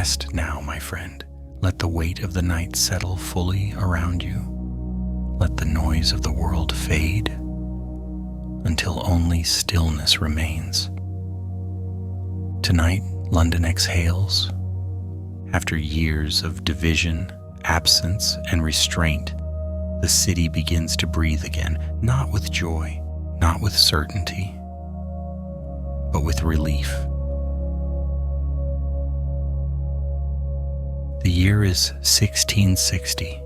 Rest now, my friend. Let the weight of the night settle fully around you. Let the noise of the world fade until only stillness remains. Tonight, London exhales. After years of division, absence, and restraint, the city begins to breathe again, not with joy, not with certainty, but with relief. The year is 1660.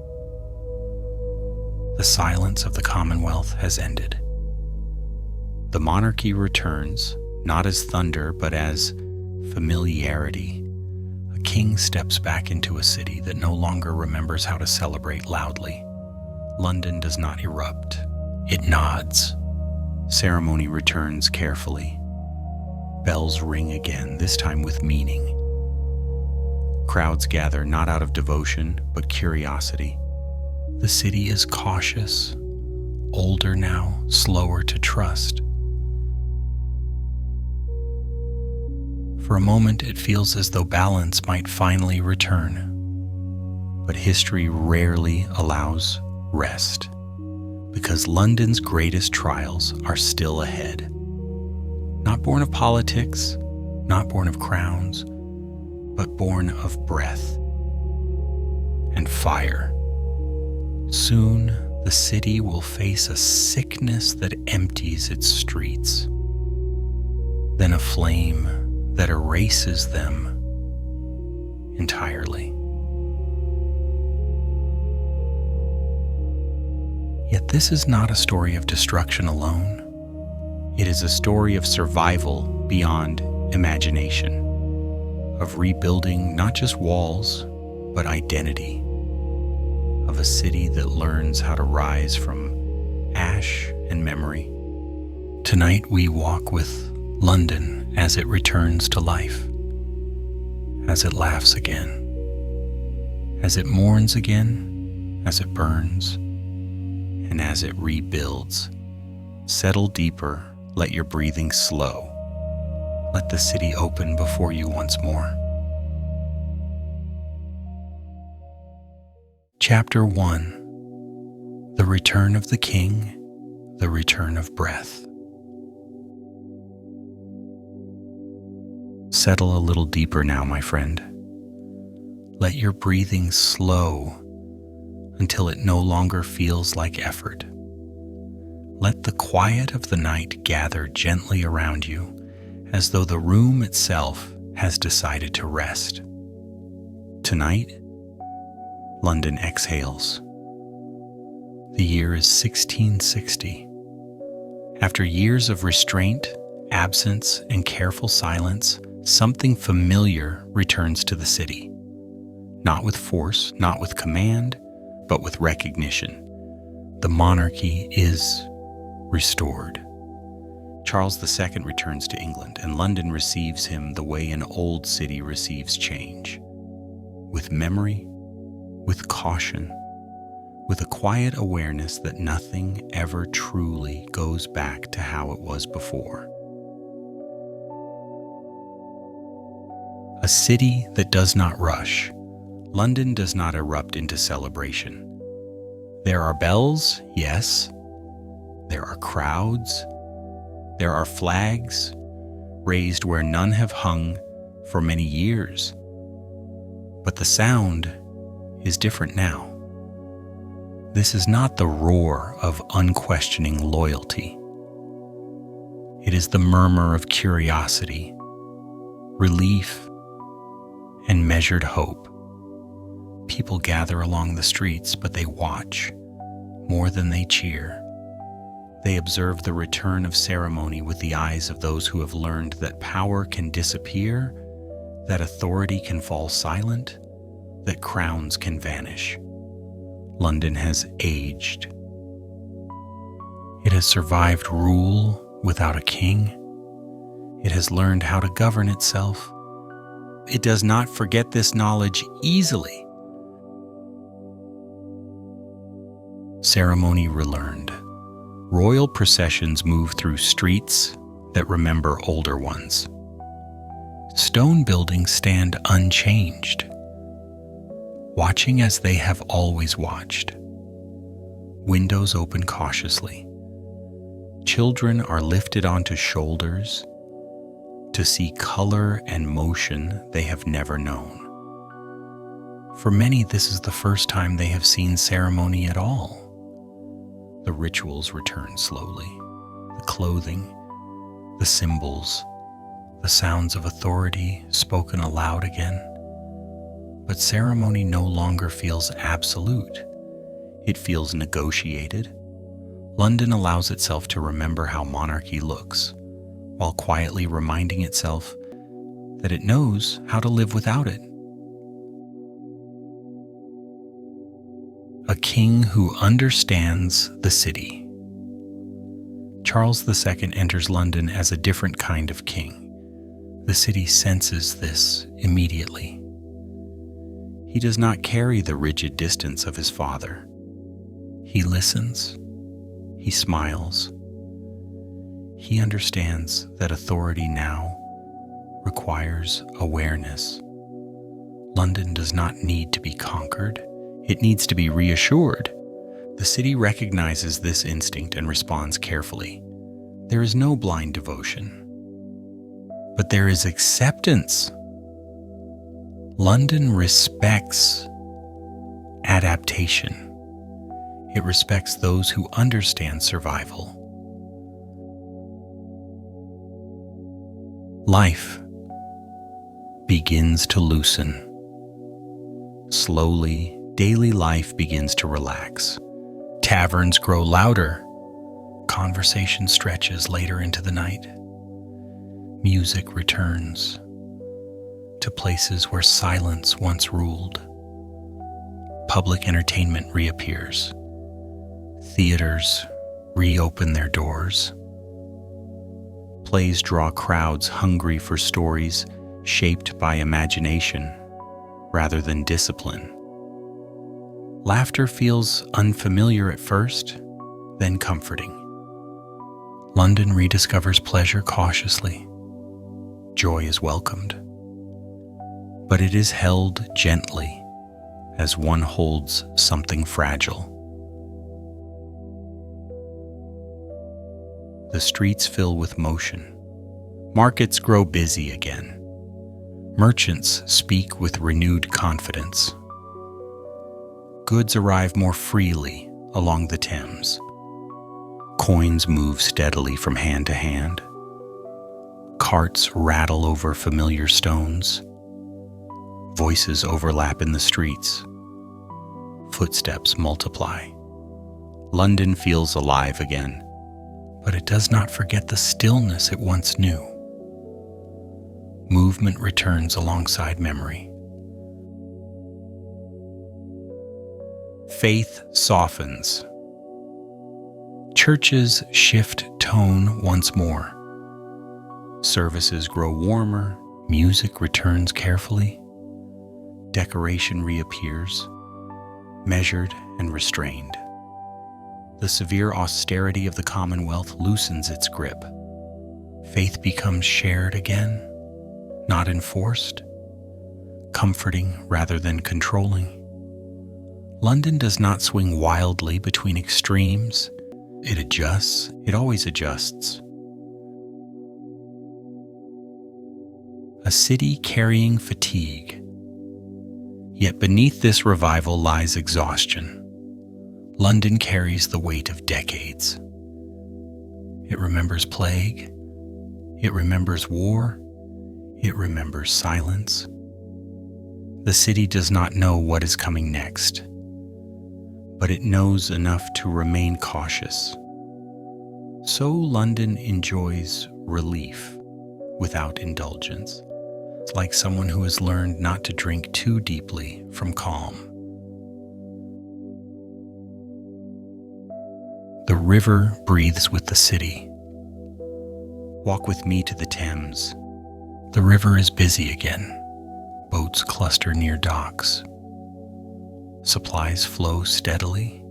The silence of the Commonwealth has ended. The monarchy returns, not as thunder, but as familiarity. A king steps back into a city that no longer remembers how to celebrate loudly. London does not erupt. It nods. Ceremony returns carefully. Bells ring again, this time with meaning. Crowds gather not out of devotion, but curiosity. The city is cautious, older now, slower to trust. For a moment, it feels as though balance might finally return. But history rarely allows rest, because London's greatest trials are still ahead. Not born of politics, not born of crowns, but born of breath and fire. Soon, the city will face a sickness that empties its streets, then a flame that erases them entirely. Yet this is not a story of destruction alone. It is a story of survival beyond imagination, of rebuilding not just walls, but identity, of a city that learns how to rise from ash and memory. Tonight we walk with London as it returns to life, as it laughs again, as it mourns again, as it burns, and as it rebuilds. Settle deeper, let your breathing slow. Let the city open before you once more. Chapter 1: The Return of the King, the Return of Breath. Settle a little deeper now, my friend. Let your breathing slow until it no longer feels like effort. Let the quiet of the night gather gently around you, as though the room itself has decided to rest. Tonight, London exhales. The year is 1660. After years of restraint, absence, and careful silence, something familiar returns to the city. Not with force, not with command, but with recognition. The monarchy is restored. Charles II returns to England, and London receives him the way an old city receives change. With memory, with caution, with a quiet awareness that nothing ever truly goes back to how it was before. A city that does not rush. London does not erupt into celebration. There are bells, yes. There are crowds. There are flags raised where none have hung for many years. But the sound is different now. This is not the roar of unquestioning loyalty. It is the murmur of curiosity, relief, and measured hope. People gather along the streets, but they watch more than they cheer. They observe the return of ceremony with the eyes of those who have learned that power can disappear, that authority can fall silent, that crowns can vanish. London has aged. It has survived rule without a king. It has learned how to govern itself. It does not forget this knowledge easily. Ceremony relearned. Royal processions move through streets that remember older ones. Stone buildings stand unchanged, watching as they have always watched. Windows open cautiously. Children are lifted onto shoulders to see color and motion they have never known. For many, this is the first time they have seen ceremony at all. The rituals return slowly. The clothing, the symbols, the sounds of authority spoken aloud again. But ceremony no longer feels absolute. It feels negotiated. London allows itself to remember how monarchy looks, while quietly reminding itself that it knows how to live without it. A king who understands the city. Charles II enters London as a different kind of king. The city senses this immediately. He does not carry the rigid distance of his father. He listens. He smiles. He understands that authority now requires awareness. London does not need to be conquered. It needs to be reassured. The city recognizes this instinct and responds carefully. There is no blind devotion, but there is acceptance. London respects adaptation. It respects those who understand survival. Life begins to loosen. Slowly, daily life begins to relax. Taverns grow louder. Conversation stretches later into the night. Music returns to places where silence once ruled. Public entertainment reappears. Theaters reopen their doors. Plays draw crowds hungry for stories shaped by imagination rather than discipline. Laughter feels unfamiliar at first, then comforting. London rediscovers pleasure cautiously. Joy is welcomed, but it is held gently as one holds something fragile. The streets fill with motion. Markets grow busy again. Merchants speak with renewed confidence. Goods arrive more freely along the Thames. Coins move steadily from hand to hand. Carts rattle over familiar stones. Voices overlap in the streets. Footsteps multiply. London feels alive again, but it does not forget the stillness it once knew. Movement returns alongside memory. Faith softens. Churches shift tone once more. Services grow warmer. Music returns carefully. Decoration reappears, measured and restrained. The severe austerity of the Commonwealth loosens its grip. Faith becomes shared again, not enforced, comforting rather than controlling. London does not swing wildly between extremes. It adjusts. It always adjusts. A city carrying fatigue. Yet beneath this revival lies exhaustion. London carries the weight of decades. It remembers plague. It remembers war. It remembers silence. The city does not know what is coming next, but it knows enough to remain cautious. So London enjoys relief without indulgence. It's like someone who has learned not to drink too deeply from calm. The river breathes with the city. Walk with me to the Thames. The river is busy again. Boats cluster near docks. Supplies flow steadily.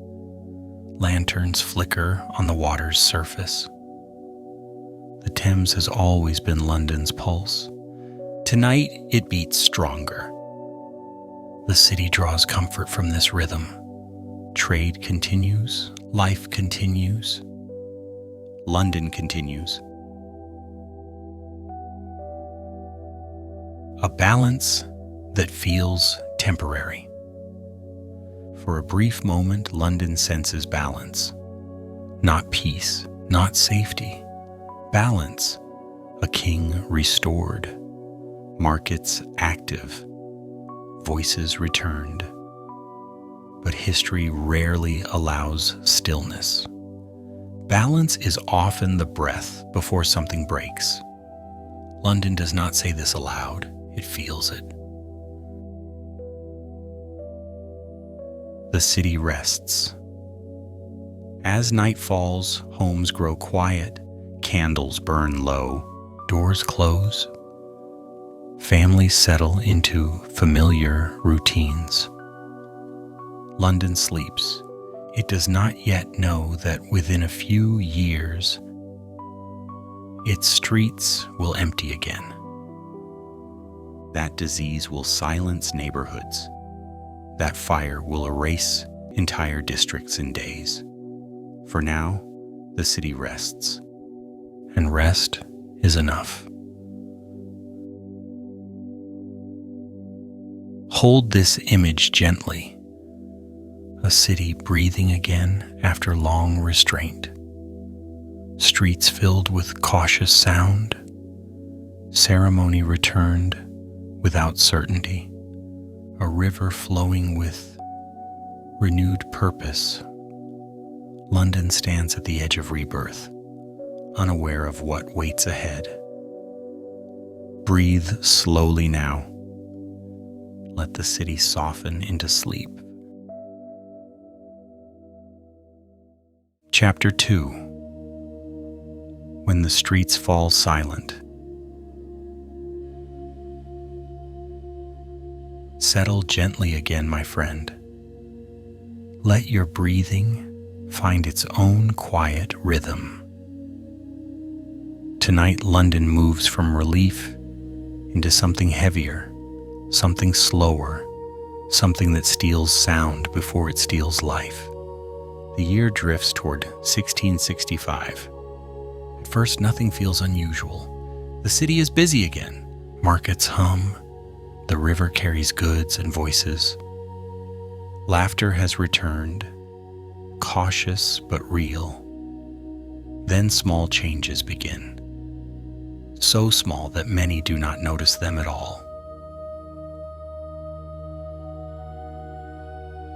Lanterns flicker on the water's surface. The Thames has always been London's pulse. Tonight, it beats stronger. The city draws comfort from this rhythm. Trade continues, life continues, London continues. A balance that feels temporary. For a brief moment, London senses balance. Not peace, not safety. Balance, a king restored, markets active, voices returned. But history rarely allows stillness. Balance is often the breath before something breaks. London does not say this aloud, it feels it. The city rests. As night falls, homes grow quiet, candles burn low, doors close. Families settle into familiar routines. London sleeps. It does not yet know that within a few years, its streets will empty again. That disease will silence neighborhoods. That fire will erase entire districts in days. For now, the city rests, and rest is enough. Hold this image gently. A city breathing again after long restraint. Streets filled with cautious sound. Ceremony returned without certainty. A river flowing with renewed purpose. London stands at the edge of rebirth, unaware of what waits ahead. Breathe slowly now. Let the city soften into sleep. Chapter 2. When the streets fall silent. Settle gently again, my friend. Let your breathing find its own quiet rhythm. Tonight, London moves from relief into something heavier, something slower, something that steals sound before it steals life. The year drifts toward 1665. At first, nothing feels unusual. The city is busy again. Markets hum. The river carries goods and voices. Laughter has returned, cautious but real. Then small changes begin. So small that many do not notice them at all.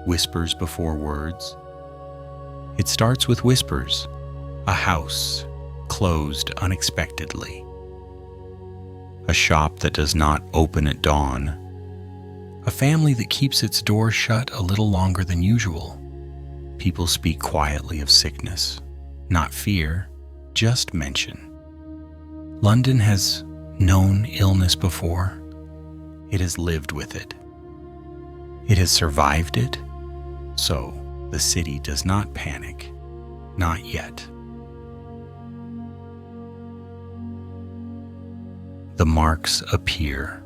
Whispers before words. It starts with whispers. A house closed unexpectedly. A shop that does not open at dawn. A family that keeps its door shut a little longer than usual. People speak quietly of sickness, not fear, just mention. London has known illness before. It has lived with it. It has survived it, so the city does not panic, not yet. The marks appear.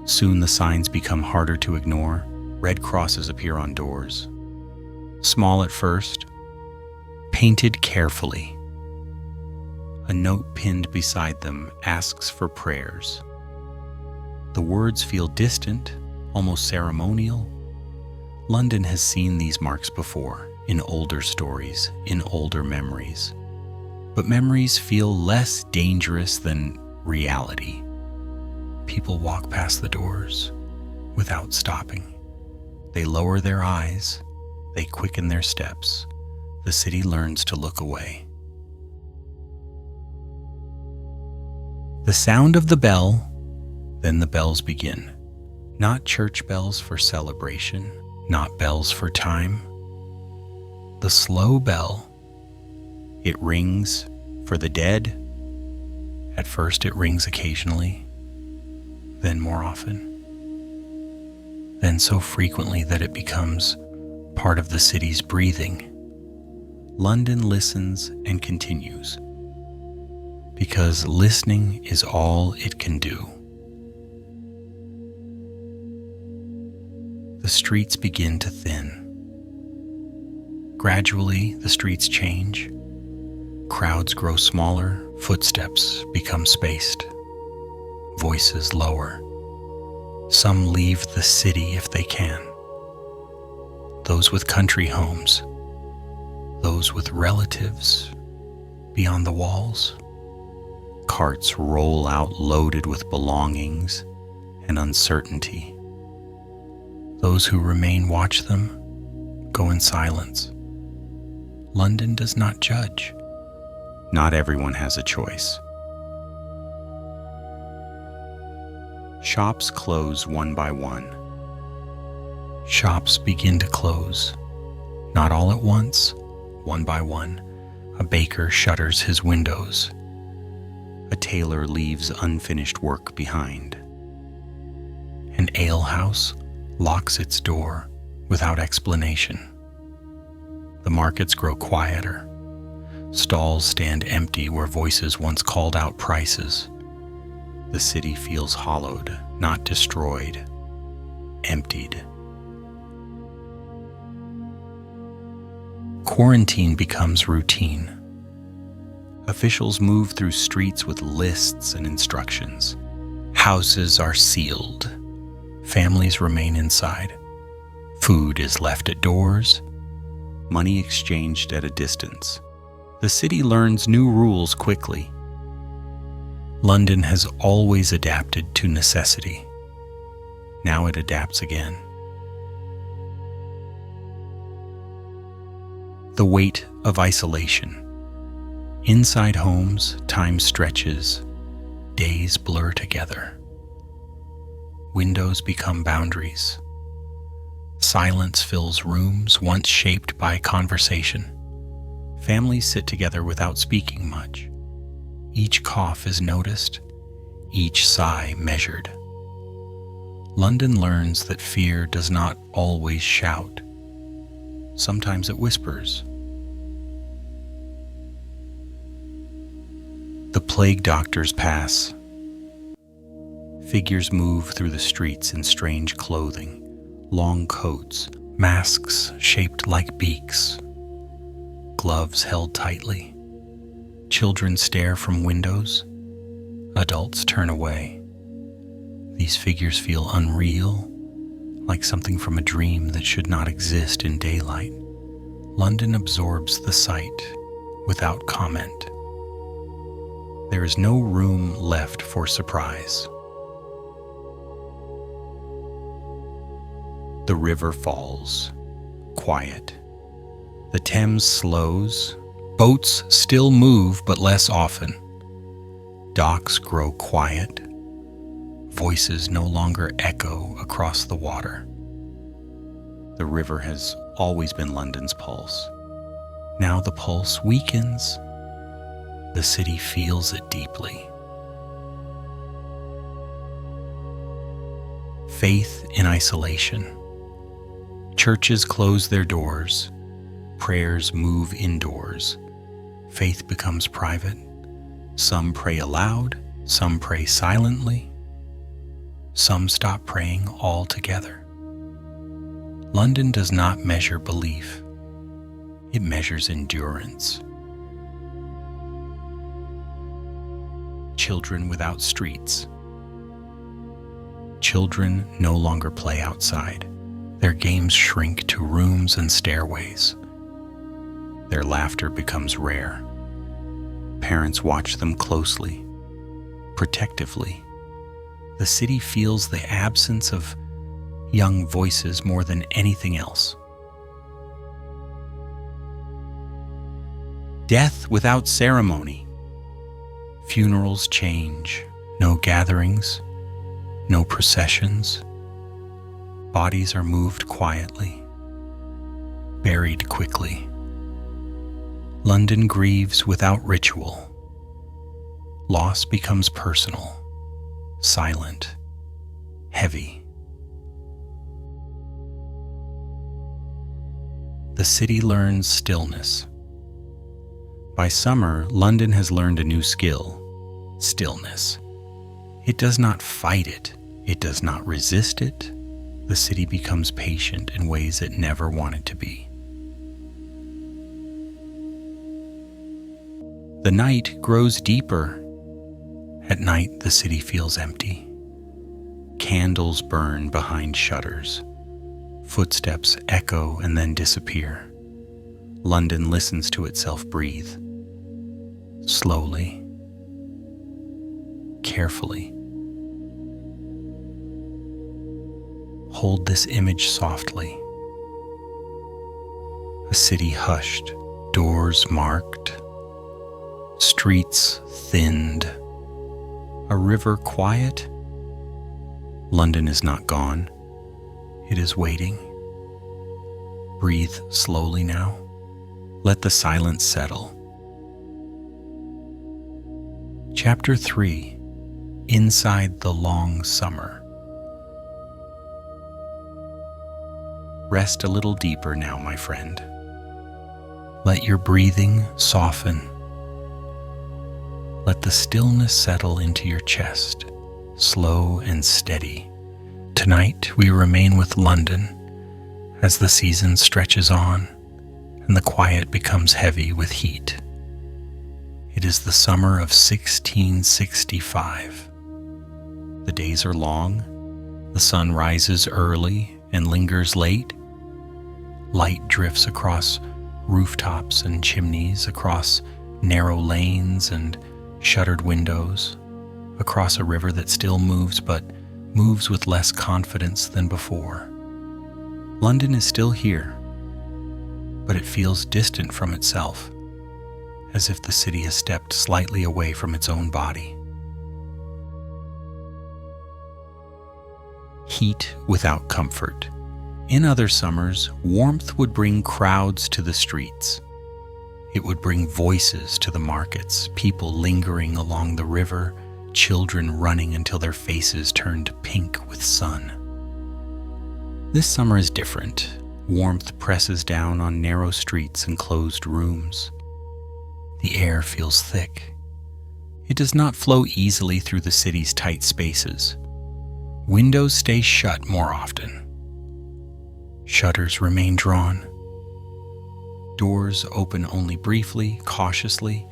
Soon the signs become harder to ignore. Red crosses appear on doors. Small at first, painted carefully. A note pinned beside them asks for prayers. The words feel distant, almost ceremonial. London has seen these marks before, in older stories, in older memories. But memories feel less dangerous than reality. People walk past the doors without stopping. They lower their eyes, they quicken their steps. The city learns to look away. The sound of the bell, then the bells begin. Not church bells for celebration, not bells for time. The slow bell, it rings for the dead. At first it rings occasionally, then more often, then so frequently that it becomes part of the city's breathing. London listens and continues. because listening is all it can do. The streets begin to thin. Gradually, the streets change. Crowds grow smaller, footsteps become spaced, voices lower. Some leave the city if they can. Those with country homes, those with relatives beyond the walls. Carts roll out loaded with belongings and uncertainty. Those who remain watch them go in silence. London does not judge. Not everyone has a choice. Shops close one by one. Shops begin to close, not all at once, one by one. A baker shutters his windows. A tailor leaves unfinished work behind. An alehouse locks its door without explanation. The markets grow quieter. Stalls stand empty where voices once called out prices. The city feels hollowed, not destroyed, emptied. Quarantine becomes routine. Officials move through streets with lists and instructions. Houses are sealed. Families remain inside. Food is left at doors. Money exchanged at a distance. The city learns new rules quickly. London has always adapted to necessity. Now it adapts again. The weight of isolation. Inside homes, time stretches, days blur together. Windows become boundaries. Silence fills rooms once shaped by conversation. Families sit together without speaking much. Each cough is noticed, each sigh measured. London learns that fear does not always shout. Sometimes it whispers. The plague doctors pass. Figures move through the streets in strange clothing, long coats, masks shaped like beaks, gloves held tightly. Children stare from windows. Adults turn away. These figures feel unreal, like something from a dream that should not exist in daylight. London absorbs the sight without comment. There is no room left for surprise. The river falls, quiet. The Thames slows. Boats still move, but less often. Docks grow quiet. Voices no longer echo across the water. The river has always been London's pulse. Now the pulse weakens. The city feels it deeply. Faith in isolation. Churches close their doors. Prayers move indoors. Faith becomes private. Some pray aloud. Some pray silently. Some stop praying altogether. London does not measure belief. It measures endurance. Children without streets. Children no longer play outside. Their games shrink to rooms and stairways. Their laughter becomes rare. Parents watch them closely, protectively. The city feels the absence of young voices more than anything else. Death without ceremony. Funerals change. No gatherings, no processions. Bodies are moved quietly, buried quickly. London grieves without ritual. Loss becomes personal, silent, heavy. The city learns stillness. By summer, London has learned a new skill, stillness. It does not fight it. It does not resist it. The city becomes patient in ways it never wanted to be. The night grows deeper. At night, the city feels empty. Candles burn behind shutters. Footsteps echo and then disappear. London listens to itself breathe. Slowly, carefully. Hold this image softly. A city hushed, doors marked, streets thinned, a river quiet. London is not gone. It is waiting. Breathe slowly now. Let the silence settle. Chapter 3: Inside the Long Summer. Rest a little deeper now, my friend. Let your breathing soften. Let the stillness settle into your chest, slow and steady. Tonight we remain with London as the season stretches on and the quiet becomes heavy with heat. It is the summer of 1665. The days are long, the sun rises early and lingers late. Light drifts across rooftops and chimneys, across narrow lanes and shuttered windows, across a river that still moves but moves with less confidence than before. London is still here, but it feels distant from itself, as if the city has stepped slightly away from its own body. Heat without comfort. In other summers, warmth would bring crowds to the streets. It would bring voices to the markets, people lingering along the river, children running until their faces turned pink with sun. This summer is different. Warmth presses down on narrow streets and closed rooms. The air feels thick. It does not flow easily through the city's tight spaces. Windows stay shut more often. Shutters remain drawn. Doors open only briefly, cautiously,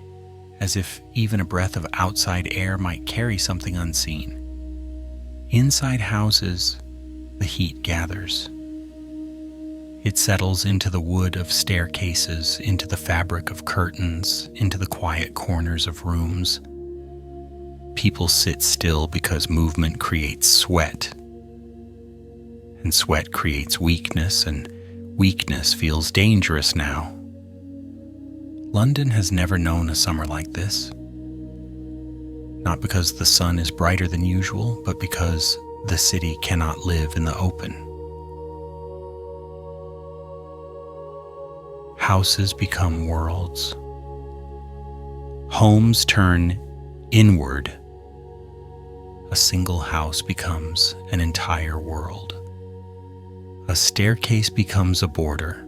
as if even a breath of outside air might carry something unseen. Inside houses, the heat gathers. It settles into the wood of staircases, into the fabric of curtains, into the quiet corners of rooms. People sit still because movement creates sweat, and sweat creates weakness, and weakness feels dangerous now. London has never known a summer like this. Not because the sun is brighter than usual, but because the city cannot live in the open. Houses become worlds. Homes turn inward. A single house becomes an entire world. A staircase becomes a border.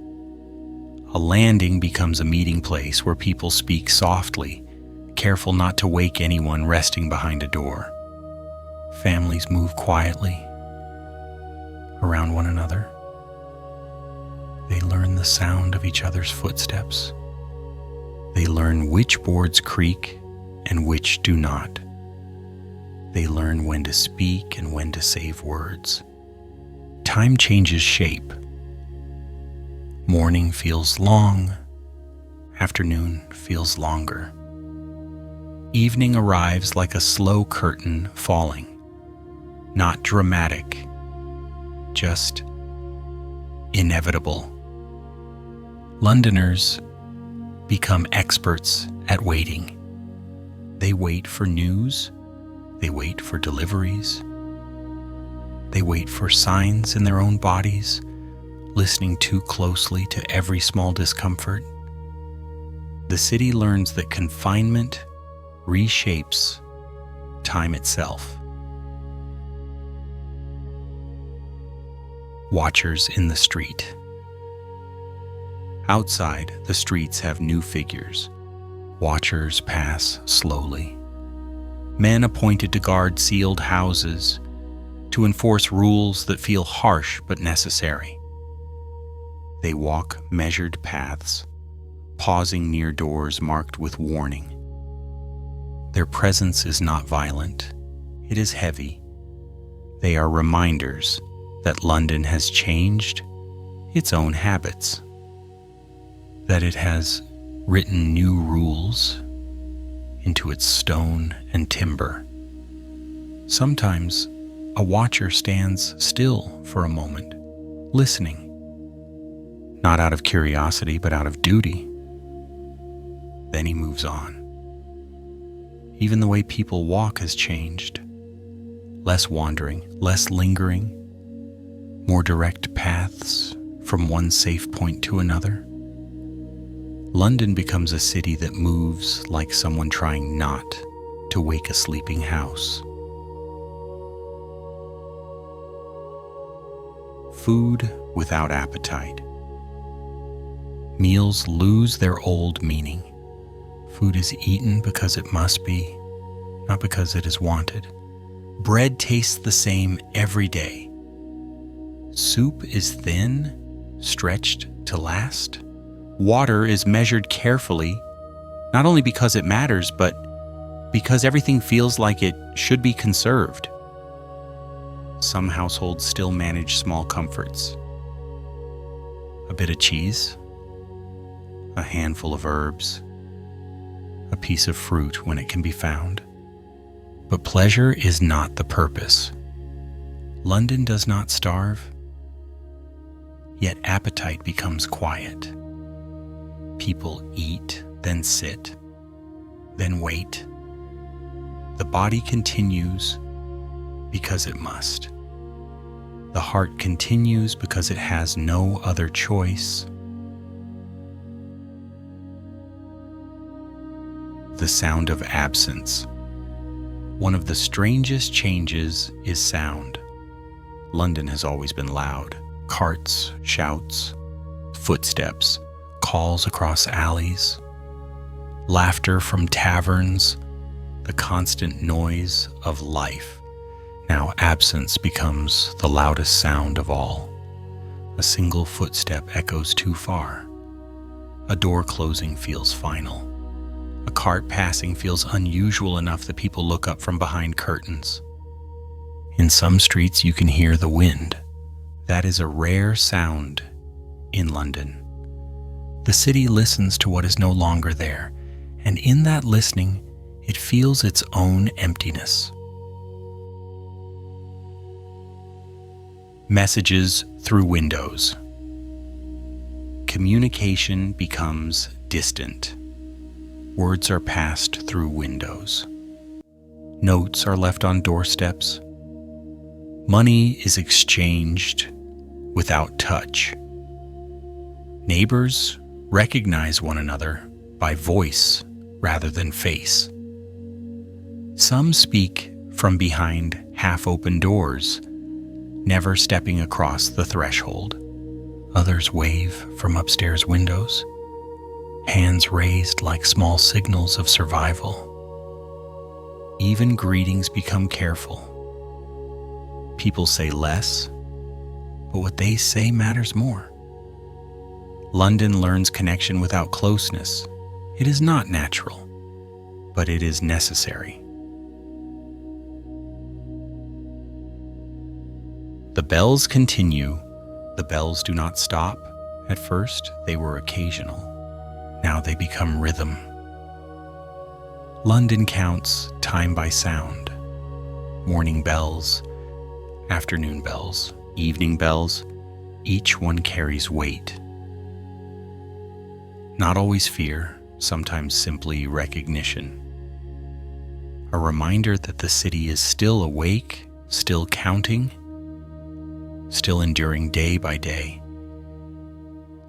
A landing becomes a meeting place where people speak softly, careful not to wake anyone resting behind a door. Families move quietly around one another. They learn the sound of each other's footsteps. They learn which boards creak and which do not. They learn when to speak and when to save words. Time changes shape. Morning feels long. Afternoon feels longer. Evening arrives like a slow curtain falling. Not dramatic, just inevitable. Londoners become experts at waiting. They wait for news. They wait for deliveries. They wait for signs in their own bodies, listening too closely to every small discomfort. The city learns that confinement reshapes time itself. Watchers in the street. Outside, the streets have new figures. Watchers pass slowly. Men appointed to guard sealed houses, to enforce rules that feel harsh but necessary. They walk measured paths, pausing near doors marked with warning. Their presence is not violent, it is heavy. They are reminders that London has changed its own habits, that it has written new rules into its stone and timber. Sometimes a watcher stands still for a moment, listening, not out of curiosity but out of duty. Then he moves on. Even the way people walk has changed. Less wandering, less lingering, more direct paths from one safe point to another. London becomes a city that moves like someone trying not to wake a sleeping house. Food without appetite. Meals lose their old meaning. Food is eaten because it must be, not because it is wanted. Bread tastes the same every day. Soup is thin, stretched to last. Water is measured carefully, not only because it matters, but because everything feels like it should be conserved. Some households still manage small comforts. A bit of cheese, a handful of herbs, a piece of fruit when it can be found. But pleasure is not the purpose. London does not starve, yet appetite becomes quiet. People eat, then sit, then wait. The body continues because it must. The heart continues because it has no other choice. The sound of absence. One of the strangest changes is sound. London has always been loud. Carts, shouts, footsteps, calls across alleys, laughter from taverns, the constant noise of life. Now absence becomes the loudest sound of all. A single footstep echoes too far. A door closing feels final. A cart passing feels unusual enough that people look up from behind curtains. In some streets you can hear the wind. That is a rare sound in London. The city listens to what is no longer there, and in that listening, it feels its own emptiness. Messages through windows. Communication becomes distant. Words are passed through windows. Notes are left on doorsteps. Money is exchanged without touch. Neighbors recognize one another by voice rather than face. Some speak from behind half-open doors, never stepping across the threshold. Others wave from upstairs windows, hands raised like small signals of survival. Even greetings become careful. People say less, but what they say matters more. London learns connection without closeness. It is not natural, but it is necessary. The bells continue. The bells do not stop. At first, they were occasional. Now they become rhythm. London counts time by sound. Morning bells, afternoon bells, evening bells, each one carries weight. Not always fear, sometimes simply recognition. A reminder that the city is still awake, still counting, still enduring day by day.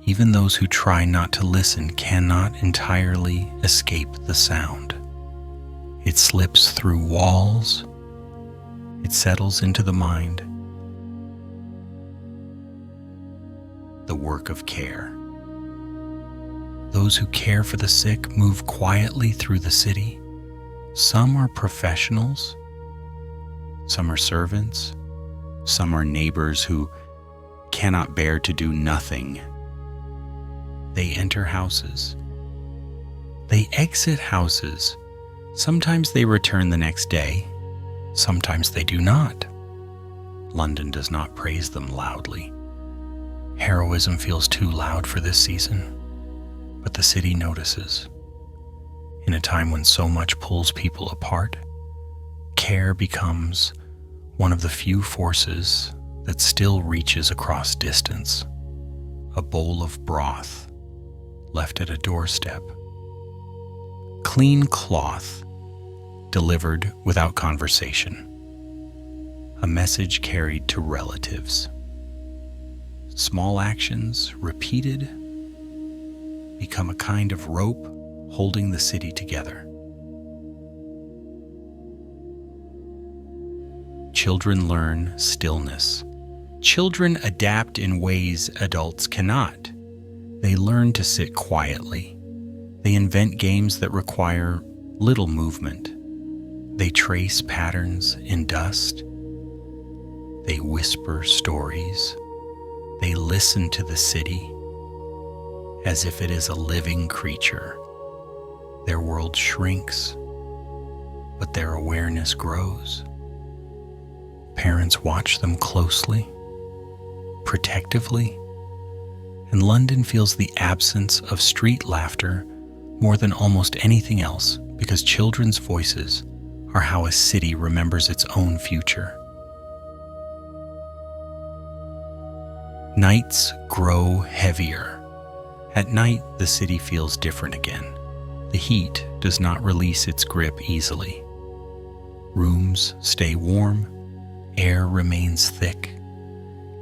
Even those who try not to listen cannot entirely escape the sound. It slips through walls, it settles into the mind. The work of care. Those who care for the sick move quietly through the city, Some are professionals, some are servants, some are neighbors who cannot bear to do nothing. They enter houses. They exit houses. Sometimes they return the next day. Sometimes they do not. London does not praise them loudly. Heroism feels too loud for this season, but the city notices. In a time when so much pulls people apart, care becomes one of the few forces that still reaches across distance. A bowl of broth left at a doorstep. Clean cloth delivered without conversation. A message carried to relatives. Small actions, repeated, become a kind of rope holding the city together. Children learn stillness. Children adapt in ways adults cannot. They learn to sit quietly. They invent games that require little movement. They trace patterns in dust. They whisper stories. They listen to the city as if it is a living creature. Their world shrinks, but their awareness grows. Parents watch them closely, protectively, and London feels the absence of street laughter more than almost anything else because children's voices are how a city remembers its own future. Nights grow heavier. At night, the city feels different again. The heat does not release its grip easily. Rooms stay warm, air remains thick,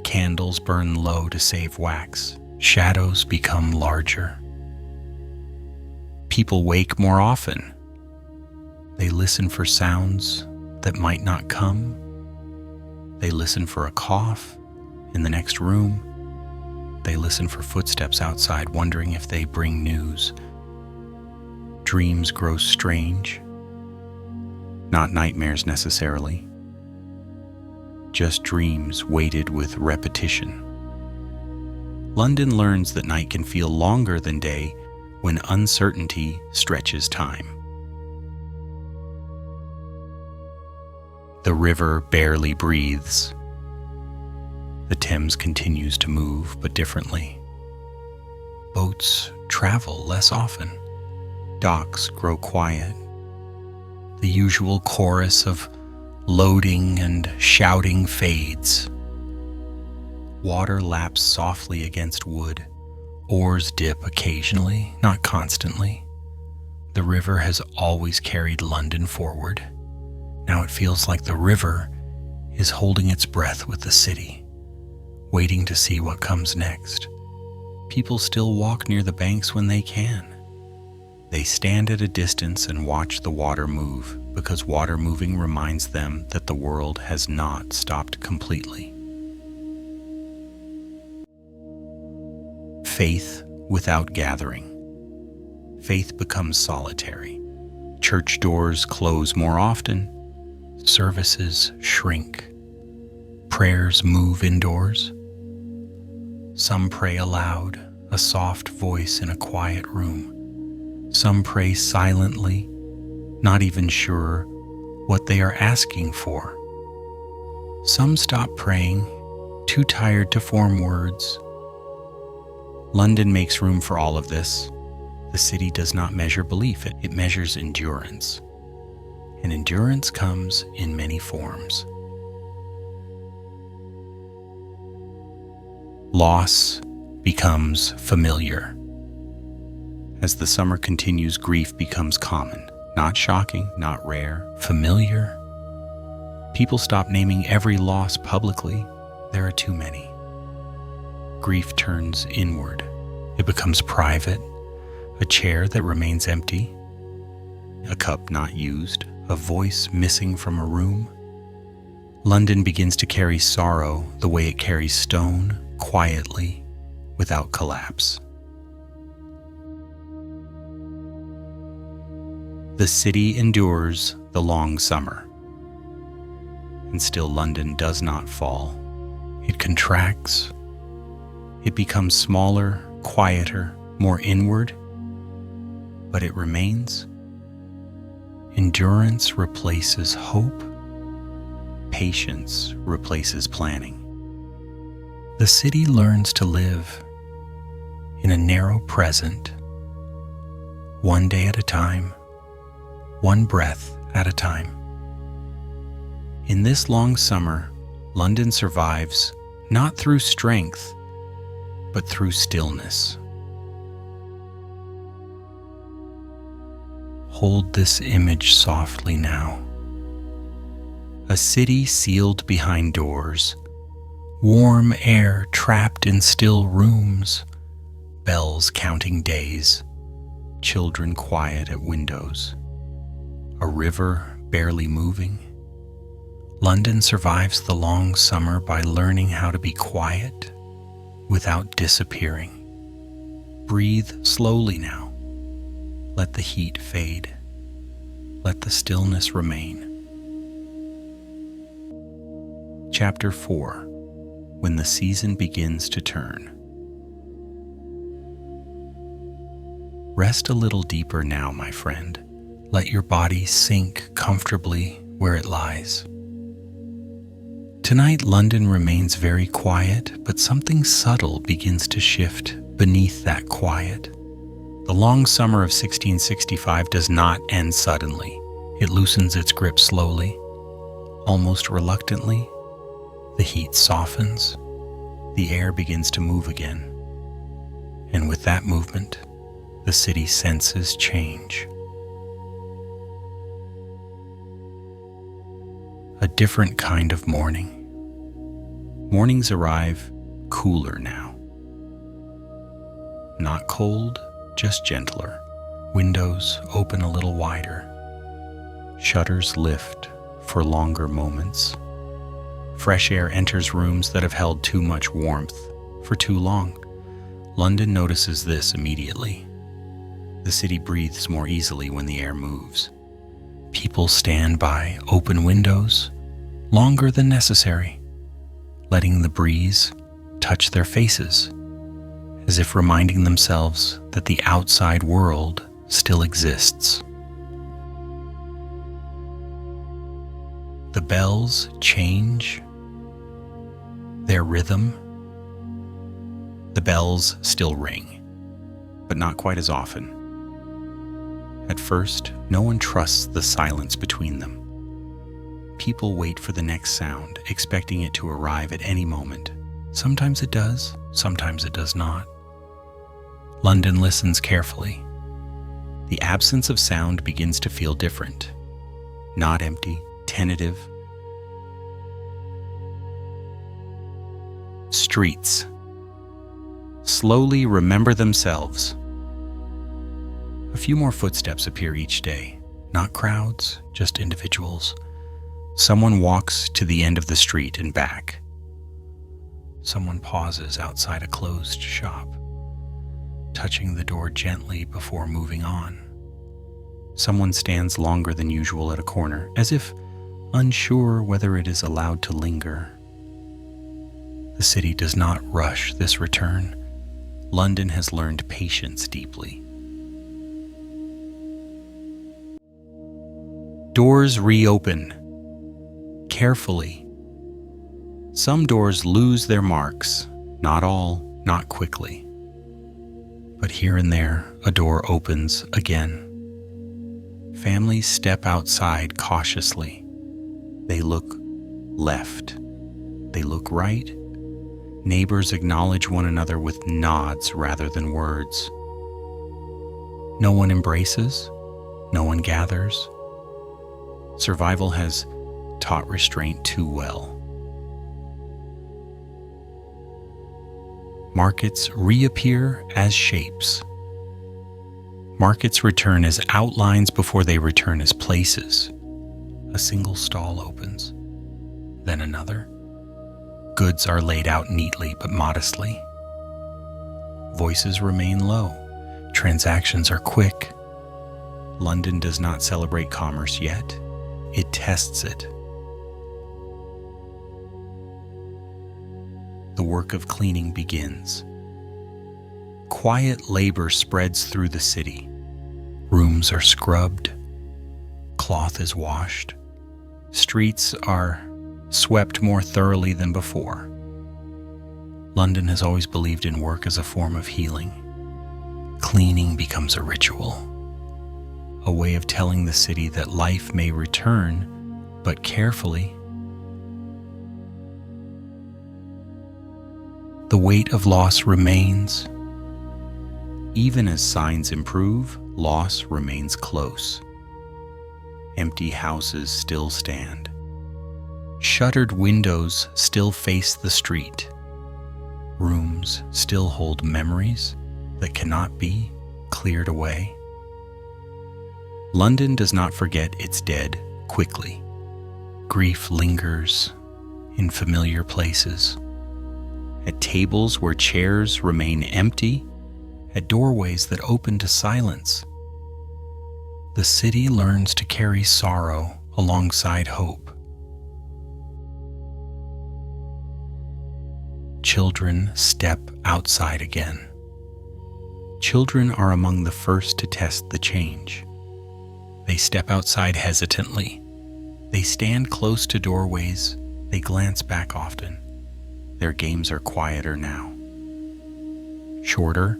candles burn low to save wax, shadows become larger. People wake more often. They listen for sounds that might not come. They listen for a cough in the next room. They listen for footsteps outside, wondering if they bring news. Dreams grow strange. Not nightmares necessarily. Just dreams weighted with repetition. London learns that night can feel longer than day when uncertainty stretches time. The river barely breathes. The Thames continues to move, but differently. Boats travel less often. Docks grow quiet. The usual chorus of loading and shouting fades. Water laps softly against wood. Oars dip occasionally, not constantly. The river has always carried London forward. Now it feels like the river is holding its breath with the city, waiting to see what comes next. People still walk near the banks when they can. They stand at a distance and watch the water move, because water moving reminds them that the world has not stopped completely. Faith without gathering. Faith becomes solitary. Church doors close more often. Services shrink. Prayers move indoors. Some pray aloud, a soft voice in a quiet room. Some pray silently, not even sure what they are asking for. Some stop praying, too tired to form words. London makes room for all of this. The city does not measure belief, it measures endurance. And endurance comes in many forms. Loss becomes familiar. As the summer continues, grief becomes common. Not shocking, not rare, familiar. People stop naming every loss publicly. There are too many. Grief turns inward. It becomes private. A chair that remains empty. A cup not used. A voice missing from a room. London begins to carry sorrow the way it carries stone, quietly, without collapse. The city endures the long summer, and still London does not fall. It contracts. It becomes smaller, quieter, more inward, but it remains. Endurance replaces hope. Patience replaces planning. The city learns to live in a narrow present, one day at a time, one breath at a time. In this long summer, London survives not through strength, but through stillness. Hold this image softly now. A city sealed behind doors, warm air trapped in still rooms, bells counting days, children quiet at windows, a river barely moving. London survives the long summer by learning how to be quiet without disappearing. Breathe slowly now. Let the heat fade. Let the stillness remain. Chapter 4. When the season begins to turn. Rest a little deeper now, my friend. Let your body sink comfortably where it lies. Tonight, London remains very quiet, but something subtle begins to shift beneath that quiet. The long summer of 1665 does not end suddenly. It loosens its grip slowly, almost reluctantly. The heat softens. The air begins to move again. And with that movement, the city senses change. A different kind of morning. Mornings arrive cooler now. Not cold, just gentler. Windows open a little wider. Shutters lift for longer moments. Fresh air enters rooms that have held too much warmth for too long. London notices this immediately. The city breathes more easily when the air moves. People stand by open windows longer than necessary, letting the breeze touch their faces, as if reminding themselves that the outside world still exists. The bells change their rhythm. The bells still ring, but not quite as often. At first, no one trusts the silence between them. People wait for the next sound, expecting it to arrive at any moment. Sometimes it does, sometimes it does not. London listens carefully. The absence of sound begins to feel different. Not empty, tentative. Streets slowly remember themselves. A few more footsteps appear each day. Not crowds, just individuals. Someone walks to the end of the street and back. Someone pauses outside a closed shop, touching the door gently before moving on. Someone stands longer than usual at a corner, as if unsure whether it is allowed to linger. The city does not rush this return. London has learned patience deeply. Doors reopen. Carefully. Some doors lose their marks. Not all, not quickly. But here and there, a door opens again. Families step outside cautiously. They look left. They look right. Neighbors acknowledge one another with nods rather than words. No one embraces. No one gathers. Survival has taught restraint too well. Markets reappear as shapes. Markets return as outlines before they return as places. A single stall opens, then another. Goods are laid out neatly but modestly. Voices remain low. Transactions are quick. London does not celebrate commerce yet. It tests it. The work of cleaning begins. Quiet labor spreads through the city. Rooms are scrubbed. Cloth is washed. Streets are swept more thoroughly than before. London has always believed in work as a form of healing. Cleaning becomes a ritual, a way of telling the city that life may return, but carefully. The weight of loss remains. Even as signs improve, loss remains close. Empty houses still stand. Shuttered windows still face the street. Rooms still hold memories that cannot be cleared away. London does not forget its dead quickly. Grief lingers in familiar places. At tables where chairs remain empty, at doorways that open to silence. The city learns to carry sorrow alongside hope. Children step outside again. Children are among the first to test the change. They step outside hesitantly. They stand close to doorways. They glance back often. Their games are quieter now. Shorter,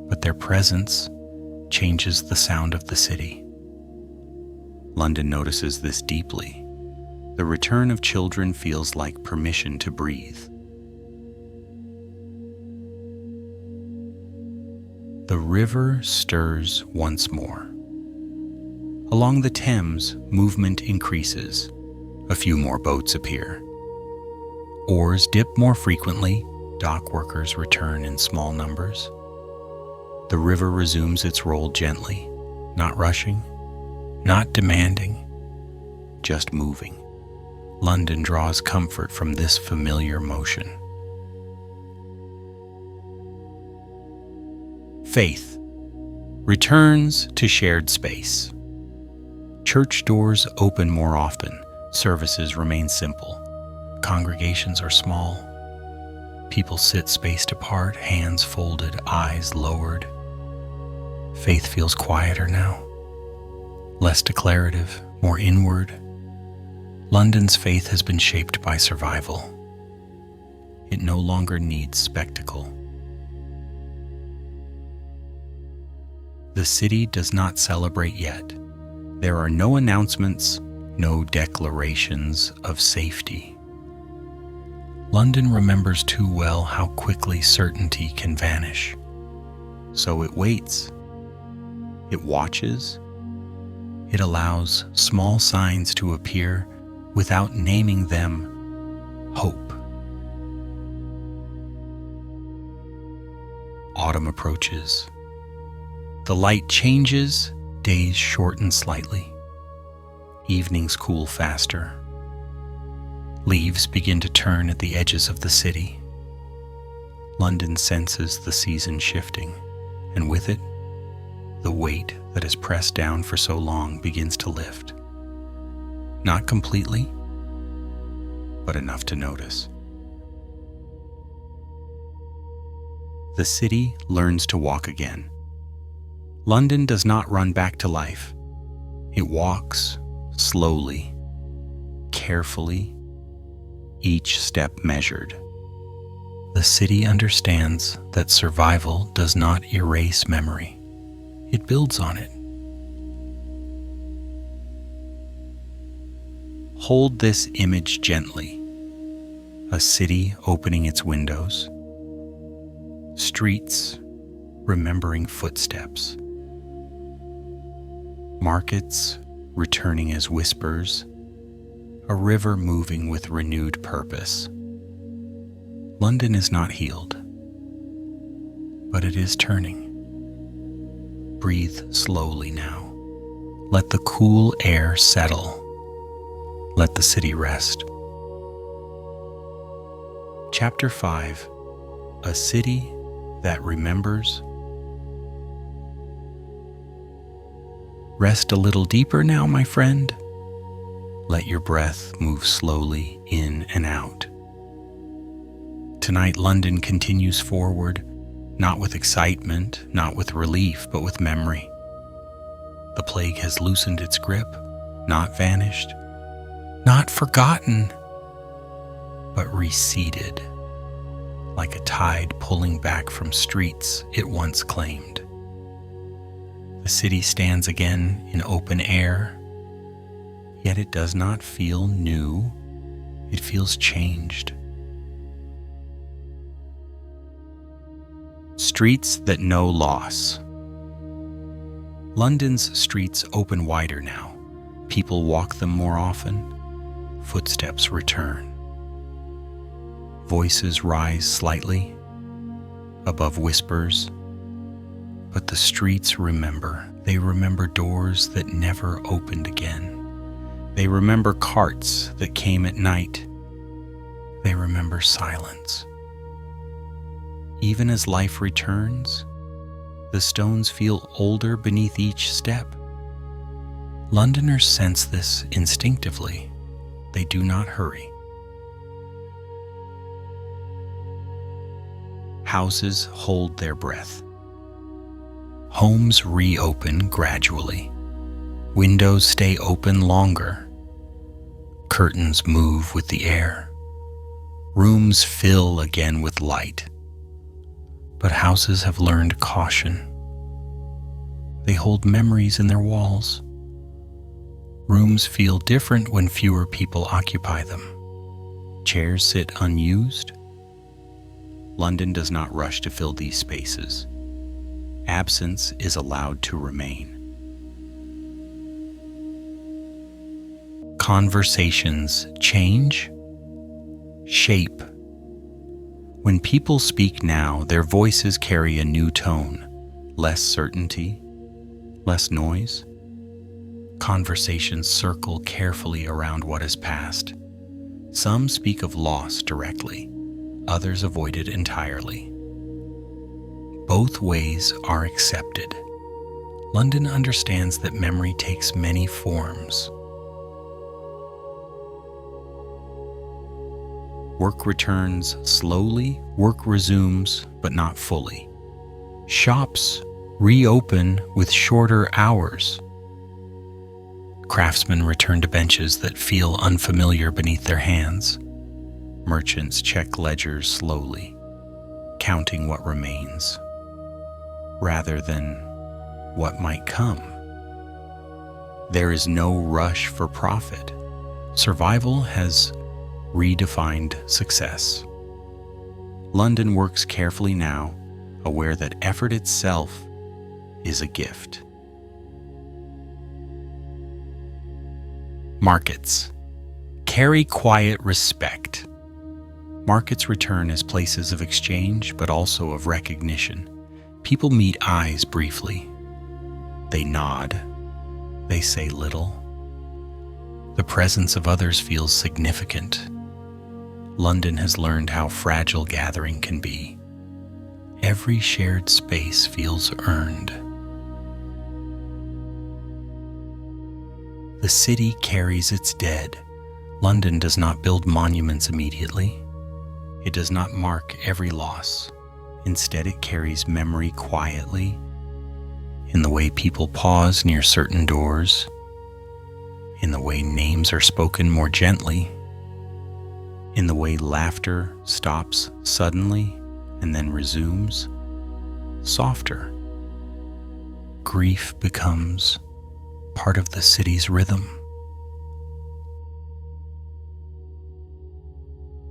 but their presence changes the sound of the city. London notices this deeply. The return of children feels like permission to breathe. The river stirs once more. Along the Thames, movement increases. A few more boats appear. Oars dip more frequently. Dock workers return in small numbers. The river resumes its role gently, not rushing, not demanding, just moving. London draws comfort from this familiar motion. Faith returns to shared space. Church doors open more often. Services remain simple. Congregations are small. People sit spaced apart, hands folded, eyes lowered. Faith feels quieter now, less declarative, more inward. London's faith has been shaped by survival. It no longer needs spectacle. The city does not celebrate yet. There are no announcements, no declarations of safety. London remembers too well how quickly certainty can vanish. So it waits. It watches. It allows small signs to appear without naming them hope. Autumn approaches. The light changes, days shorten slightly. Evenings cool faster. Leaves begin to turn at the edges of the city. London senses the season shifting, and with it, the weight that has pressed down for so long begins to lift. Not completely, but enough to notice. The city learns to walk again. London does not run back to life. It walks slowly, carefully, each step measured. The city understands that survival does not erase memory. It builds on it. Hold this image gently. A city opening its windows. Streets remembering footsteps. Markets returning as whispers. A river moving with renewed purpose. London is not healed, but it is turning. Breathe slowly now. Let the cool air settle. Let the city rest. Chapter 5: A City That Remembers. Rest a little deeper now, my friend. Let your breath move slowly in and out. Tonight, London continues forward, not with excitement, not with relief, but with memory. The plague has loosened its grip, not vanished, not forgotten, but receded, like a tide pulling back from streets it once claimed. The city stands again in open air, yet it does not feel new, it feels changed. Streets that know loss. London's streets open wider now. People walk them more often. Footsteps return. Voices rise slightly above whispers. But the streets remember. They remember doors that never opened again. They remember carts that came at night. They remember silence. Even as life returns, the stones feel older beneath each step. Londoners sense this instinctively. They do not hurry. Houses hold their breath. Homes reopen gradually. Windows stay open longer. Curtains move with the air. Rooms fill again with light. But houses have learned caution. They hold memories in their walls. Rooms feel different when fewer people occupy them. Chairs sit unused. London does not rush to fill these spaces. Absence is allowed to remain. Conversations change, shape. When people speak now, their voices carry a new tone, less certainty, less noise. Conversations circle carefully around what has passed. Some speak of loss directly, others avoid it entirely. Both ways are accepted. London understands that memory takes many forms. Work returns slowly, work resumes, but not fully. Shops reopen with shorter hours. Craftsmen return to benches that feel unfamiliar beneath their hands. Merchants check ledgers slowly, counting what remains, rather than what might come. There is no rush for profit. Survival has redefined success. London works carefully now, aware that effort itself is a gift. Markets carry quiet respect. Markets return as places of exchange, but also of recognition. People meet eyes briefly. They nod. They say little. The presence of others feels significant. London has learned how fragile gathering can be. Every shared space feels earned. The city carries its dead. London does not build monuments immediately. It does not mark every loss. Instead, it carries memory quietly, in the way people pause near certain doors, in the way names are spoken more gently, in the way laughter stops suddenly and then resumes softer. Grief becomes part of the city's rhythm.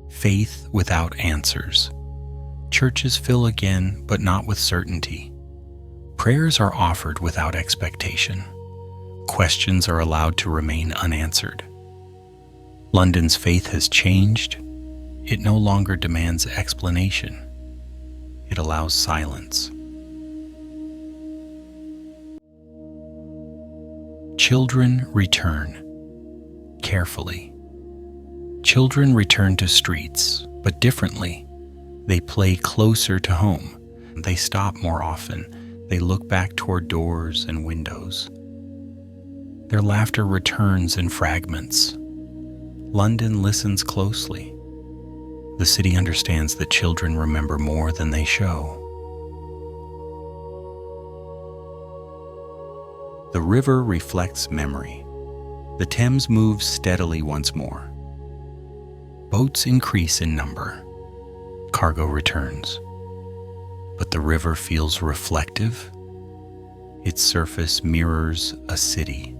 Faith without answers. Churches fill again, but not with certainty. Prayers are offered without expectation. Questions are allowed to remain unanswered. London's faith has changed. It no longer demands explanation. It allows silence. Children return, carefully. Children return to streets, but differently. They play closer to home. They stop more often. They look back toward doors and windows. Their laughter returns in fragments. London listens closely. The city understands that children remember more than they show. The river reflects memory. The Thames moves steadily once more. Boats increase in number. Cargo returns. But the river feels reflective. Its surface mirrors a city,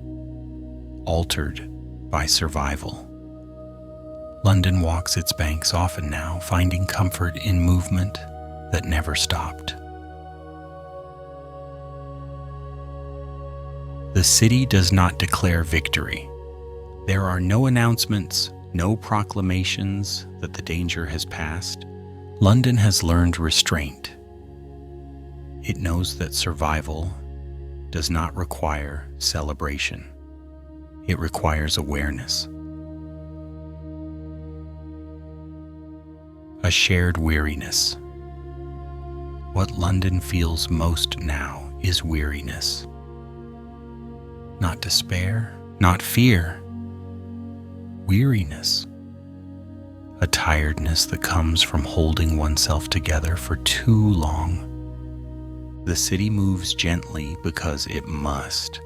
altered by survival. London walks its banks often now, finding comfort in movement that never stopped. The city does not declare victory. There are no announcements, no proclamations that the danger has passed. London has learned restraint. It knows that survival does not require celebration. It requires awareness. A shared weariness. What London feels most now is weariness. Not despair, not fear. Weariness. A tiredness that comes from holding oneself together for too long. The city moves gently because it must.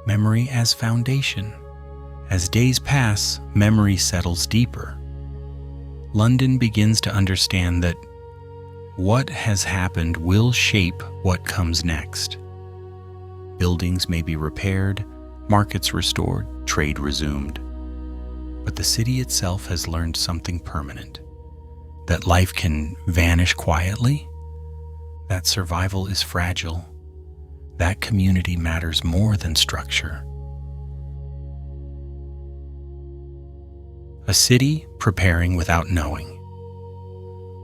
Memory as foundation. As days pass, memory settles deeper. London begins to understand that what has happened will shape what comes next. Buildings may be repaired, markets restored, trade resumed. But the city itself has learned something permanent. That life can vanish quietly, that survival is fragile, that community matters more than structure. A city preparing without knowing.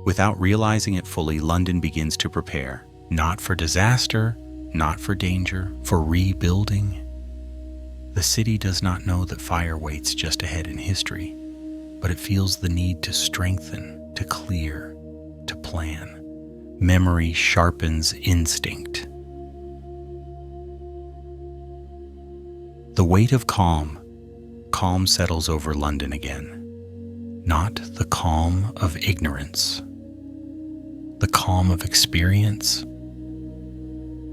Without realizing it fully, London begins to prepare, not for disaster, not for danger, for rebuilding. The city does not know that fire waits just ahead in history, but it feels the need to strengthen, to clear, to plan. Memory sharpens instinct. The weight of calm settles over London again. Not the calm of ignorance, the calm of experience.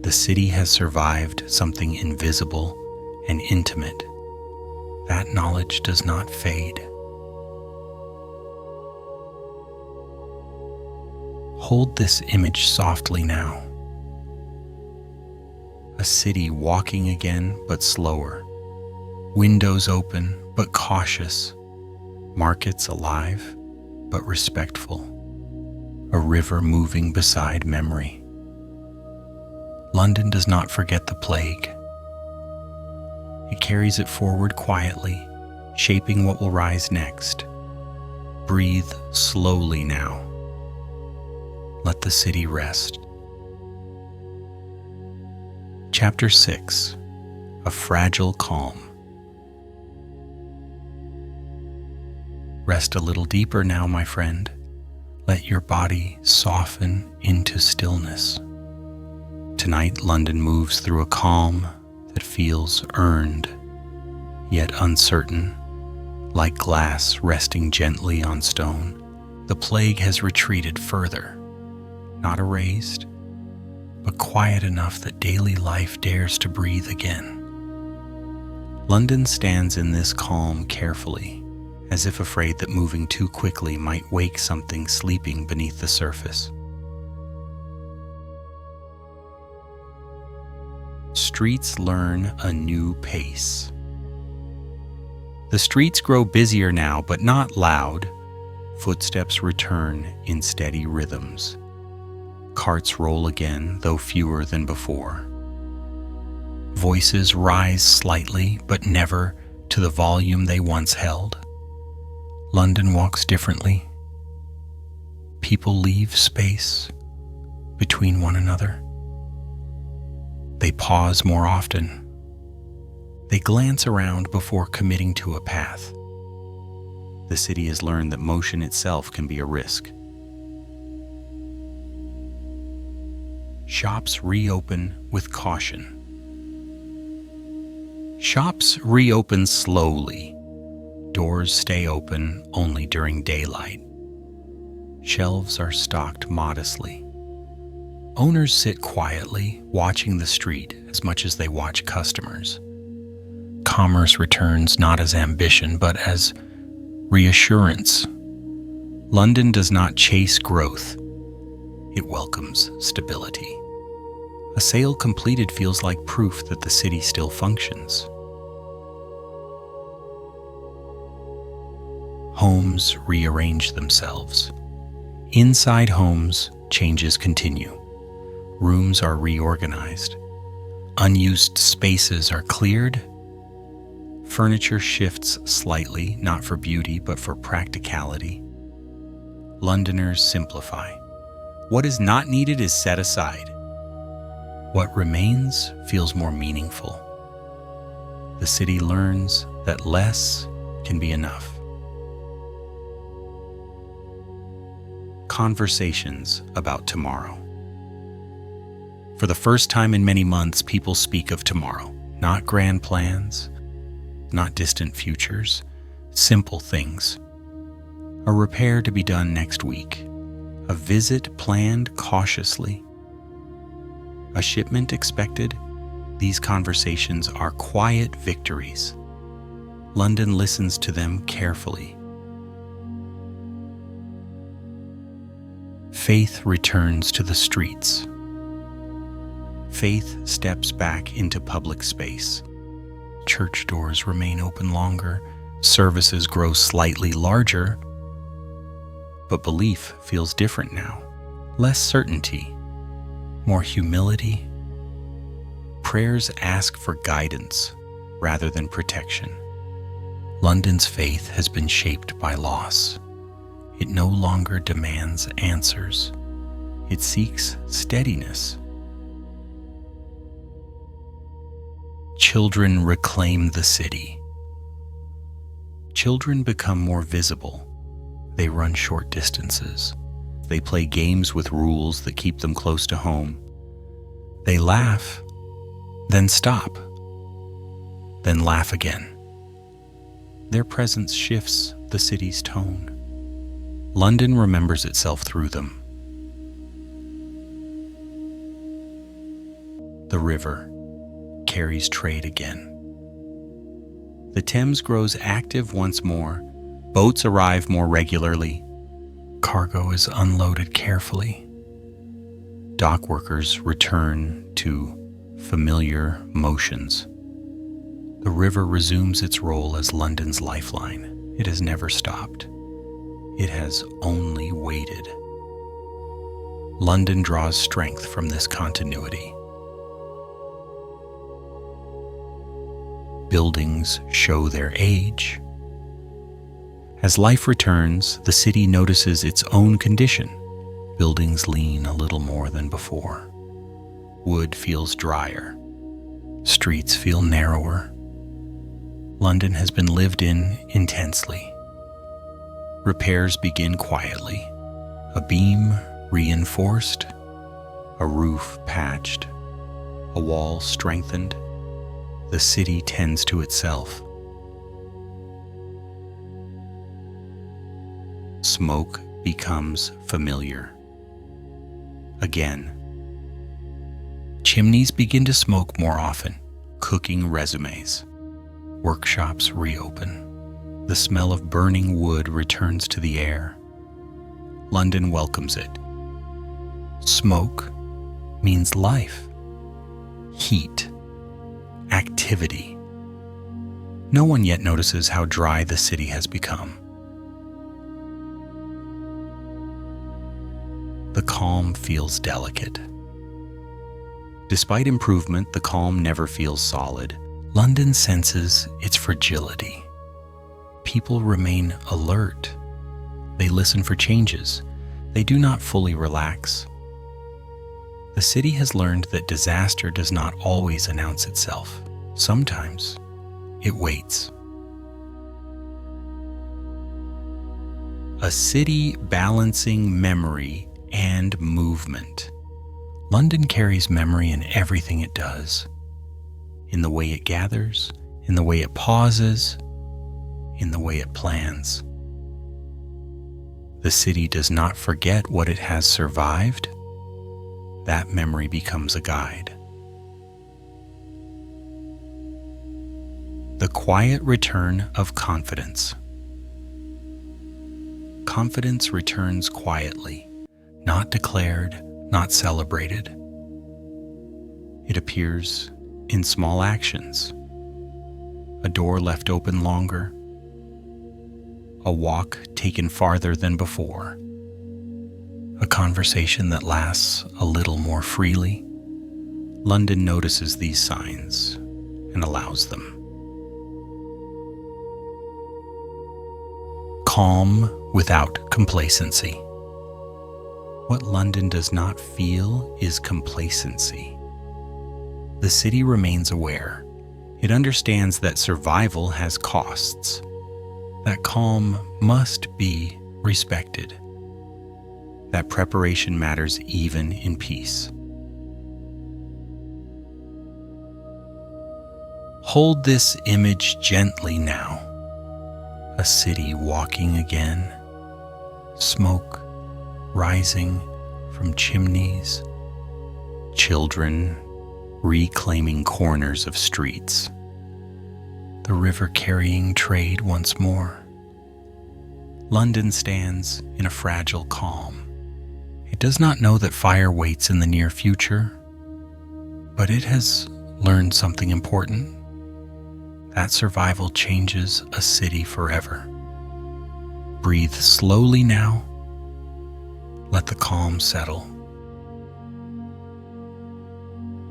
The city has survived something invisible and intimate. That knowledge does not fade. Hold this image softly now. A city walking again, but slower. Windows open, but cautious. Markets alive, but respectful. A river moving beside memory. London does not forget the plague. It carries it forward quietly, shaping what will rise next. Breathe slowly now. Let the city rest. Chapter 6. A Fragile Calm. Rest a little deeper now, my friend. Let your body soften into stillness. Tonight, London moves through a calm that feels earned, yet uncertain, like glass resting gently on stone. The plague has retreated further, not erased, but quiet enough that daily life dares to breathe again. London stands in this calm carefully, as if afraid that moving too quickly might wake something sleeping beneath the surface. Streets learn a new pace. The streets grow busier now, but not loud. Footsteps return in steady rhythms. Carts roll again, though fewer than before. Voices rise slightly, but never to the volume they once held. London walks differently. People leave space between one another. They pause more often. They glance around before committing to a path. The city has learned that motion itself can be a risk. shops reopen with caution. Shops reopen slowly. Doors stay open only during daylight. Shelves are stocked modestly. Owners sit quietly, watching the street as much as they watch customers. Commerce returns not as ambition, but as reassurance. London does not chase growth. It welcomes stability. A sale completed feels like proof that the city still functions. Homes rearrange themselves. Inside homes, changes continue. Rooms are reorganized. Unused spaces are cleared. Furniture shifts slightly, not for beauty, but for practicality. Londoners simplify. What is not needed is set aside. What remains feels more meaningful. The city learns that less can be enough. Conversations about tomorrow. For the first time in many months, people speak of tomorrow, not grand plans, not distant futures, simple things. A repair to be done next week, a visit planned cautiously, a shipment expected. These conversations are quiet victories. London listens to them carefully. Faith returns to the streets. Faith steps back into public space. Church doors remain open longer, services grow slightly larger, but belief feels different now. Less certainty, more humility. Prayers ask for guidance rather than protection. London's faith has been shaped by loss. It no longer demands answers. It seeks steadiness. Children reclaim the city. Children become more visible. They run short distances. They play games with rules that keep them close to home. They laugh, then stop, then laugh again. Their presence shifts the city's tone. London remembers itself through them. The river carries trade again. The Thames grows active once more. Boats arrive more regularly. Cargo is unloaded carefully. Dock workers return to familiar motions. The river resumes its role as London's lifeline. It has never stopped. It has only waited. London draws strength from this continuity. Buildings show their age. As life returns, the city notices its own condition. Buildings lean a little more than before. Wood feels drier. Streets feel narrower. London has been lived in intensely. Repairs begin quietly. A beam reinforced, a roof patched, a wall strengthened. The city tends to itself. Smoke becomes familiar. Again. Chimneys begin to smoke more often, cooking resumes. Workshops reopen. The smell of burning wood returns to the air. London welcomes it. Smoke means life, heat, activity. No one yet notices how dry the city has become. The calm feels delicate. Despite improvement, the calm never feels solid. London senses its fragility. People remain alert. They listen for changes. They do not fully relax. The city has learned that disaster does not always announce itself. Sometimes it waits. A city balancing memory and movement. London carries memory in everything it does, in the way it gathers, in the way it pauses, in the way it plans. The city does not forget what it has survived. That memory becomes a guide. The quiet return of confidence. Confidence returns quietly, not declared, not celebrated. It appears in small actions. A door left open longer, a walk taken farther than before, a conversation that lasts a little more freely. London notices these signs and allows them. Calm without complacency. What London does not feel is complacency. The city remains aware. It understands that survival has costs. That calm must be respected. That preparation matters even in peace. Hold this image gently now. A city walking again, smoke rising from chimneys, children reclaiming corners of streets, the river carrying trade once more. London stands in a fragile calm. It does not know that fire waits in the near future, but it has learned something important. That survival changes a city forever. Breathe slowly now. Let the calm settle.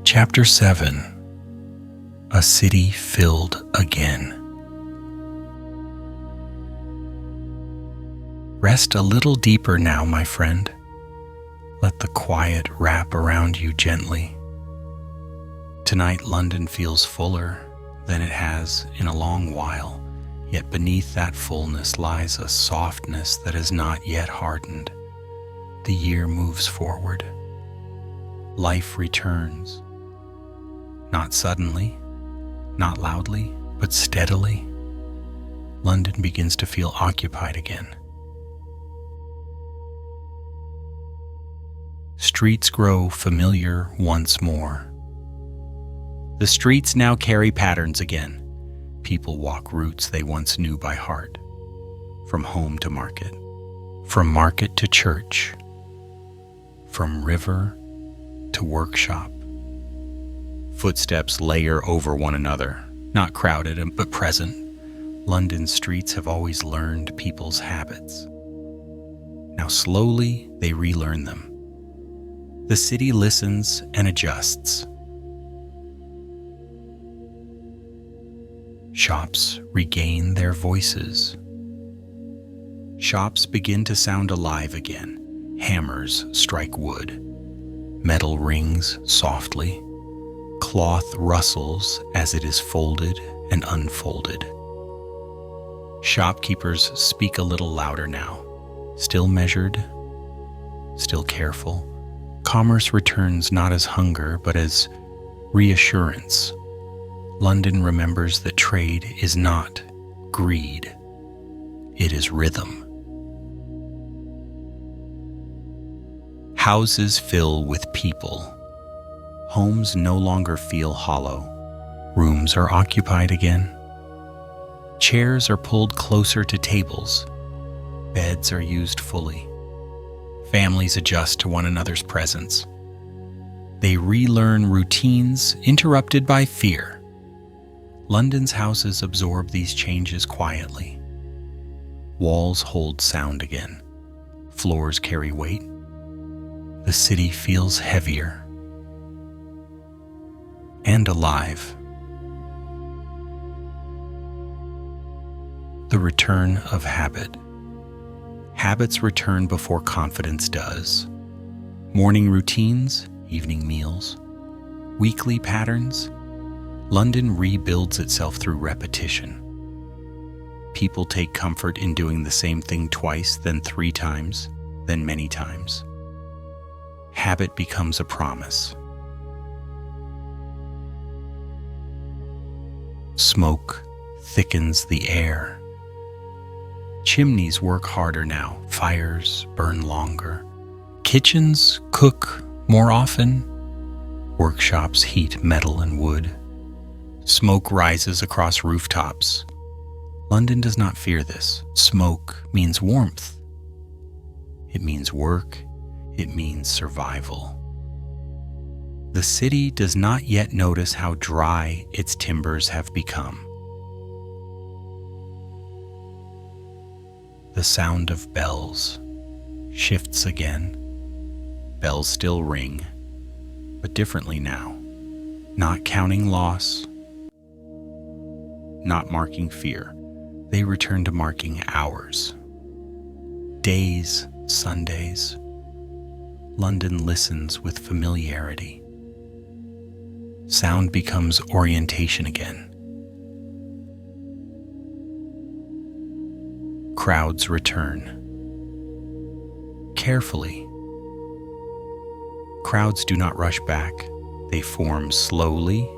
Chapter 7. A city filled again. Rest a little deeper now, my friend. Let the quiet wrap around you gently. Tonight, London feels fuller than it has in a long while, yet beneath that fullness lies a softness that has not yet hardened. The year moves forward. Life returns. Not suddenly, not loudly, but steadily. London begins to feel occupied again. Streets grow familiar once more. The streets now carry patterns again. People walk routes they once knew by heart. From home to market. From market to church. From river to workshop. Footsteps layer over one another, not crowded but present. London's streets have always learned people's habits. Now slowly they relearn them. The city listens and adjusts. Shops regain their voices. Shops begin to sound alive again. Hammers strike wood. Metal rings softly. Cloth rustles as it is folded and unfolded. Shopkeepers speak a little louder now. Still measured, still careful. Commerce returns not as hunger, but as reassurance. London remembers that trade is not greed. It is rhythm. Houses fill with people. Homes no longer feel hollow. Rooms are occupied again. Chairs are pulled closer to tables. Beds are used fully. Families adjust to one another's presence. They relearn routines interrupted by fear. London's houses absorb these changes quietly. Walls hold sound again. Floors carry weight. The city feels heavier and alive. The return of habit. Habits return before confidence does. Morning routines, evening meals, weekly patterns. London rebuilds itself through repetition. People take comfort in doing the same thing twice, then 3 times, then many times. habit becomes a promise. Smoke thickens the air. Chimneys work harder now, fires burn longer. Kitchens cook more often. Workshops heat metal and wood. Smoke rises across rooftops. London does not fear this. Smoke means warmth. It means work. It means survival. The city does not yet notice how dry its timbers have become. The sound of bells shifts again. Bells still ring, but differently now. Not counting loss, not marking fear. They return to marking hours. Days, Sundays. London listens with familiarity. Sound becomes orientation again. Crowds return. Carefully. Crowds do not rush back. They form slowly.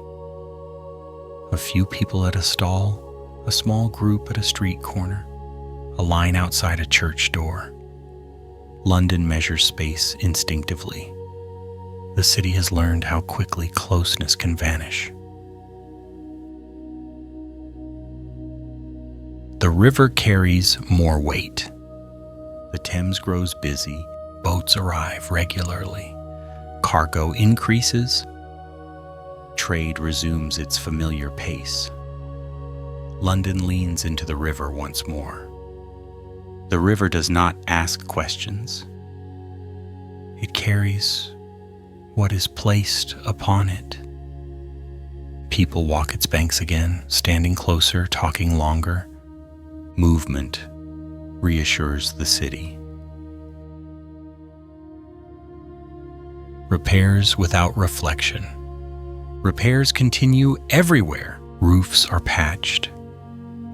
A few people at a stall, a small group at a street corner, a line outside a church door. London measures space instinctively. The city has learned how quickly closeness can vanish. The river carries more weight. The Thames grows busy. Boats arrive regularly. Cargo increases. Trade resumes its familiar pace. London leans into the river once more. The river does not ask questions. It carries what is placed upon it. People walk its banks again, standing closer, talking longer. Movement reassures the city. Repairs without reflection. Repairs continue everywhere. Roofs are patched,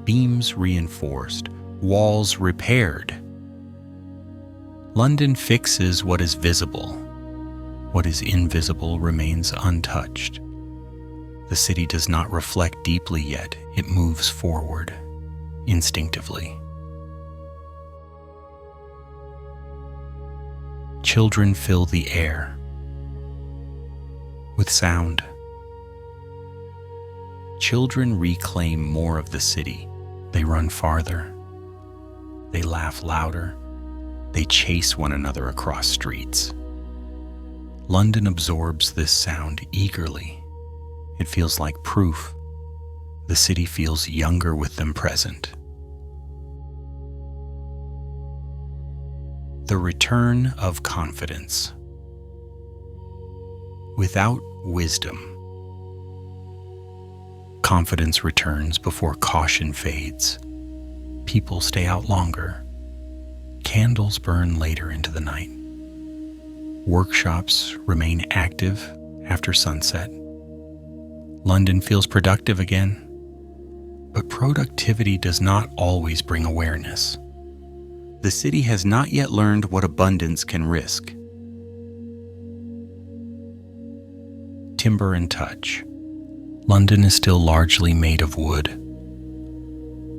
beams reinforced, walls repaired. London fixes what is visible. What is invisible remains untouched. The city does not reflect deeply yet. It moves forward, instinctively. Children fill the air with sound. Children reclaim more of the city. They run farther. They laugh louder. They chase one another across streets. London absorbs this sound eagerly. It feels like proof. The city feels younger with them present. The return of confidence. Without wisdom, confidence returns before caution fades. People stay out longer. Candles burn later into the night. Workshops remain active after sunset. London feels productive again, but productivity does not always bring awareness. The city has not yet learned what abundance can risk. Timber and touch. London is still largely made of wood.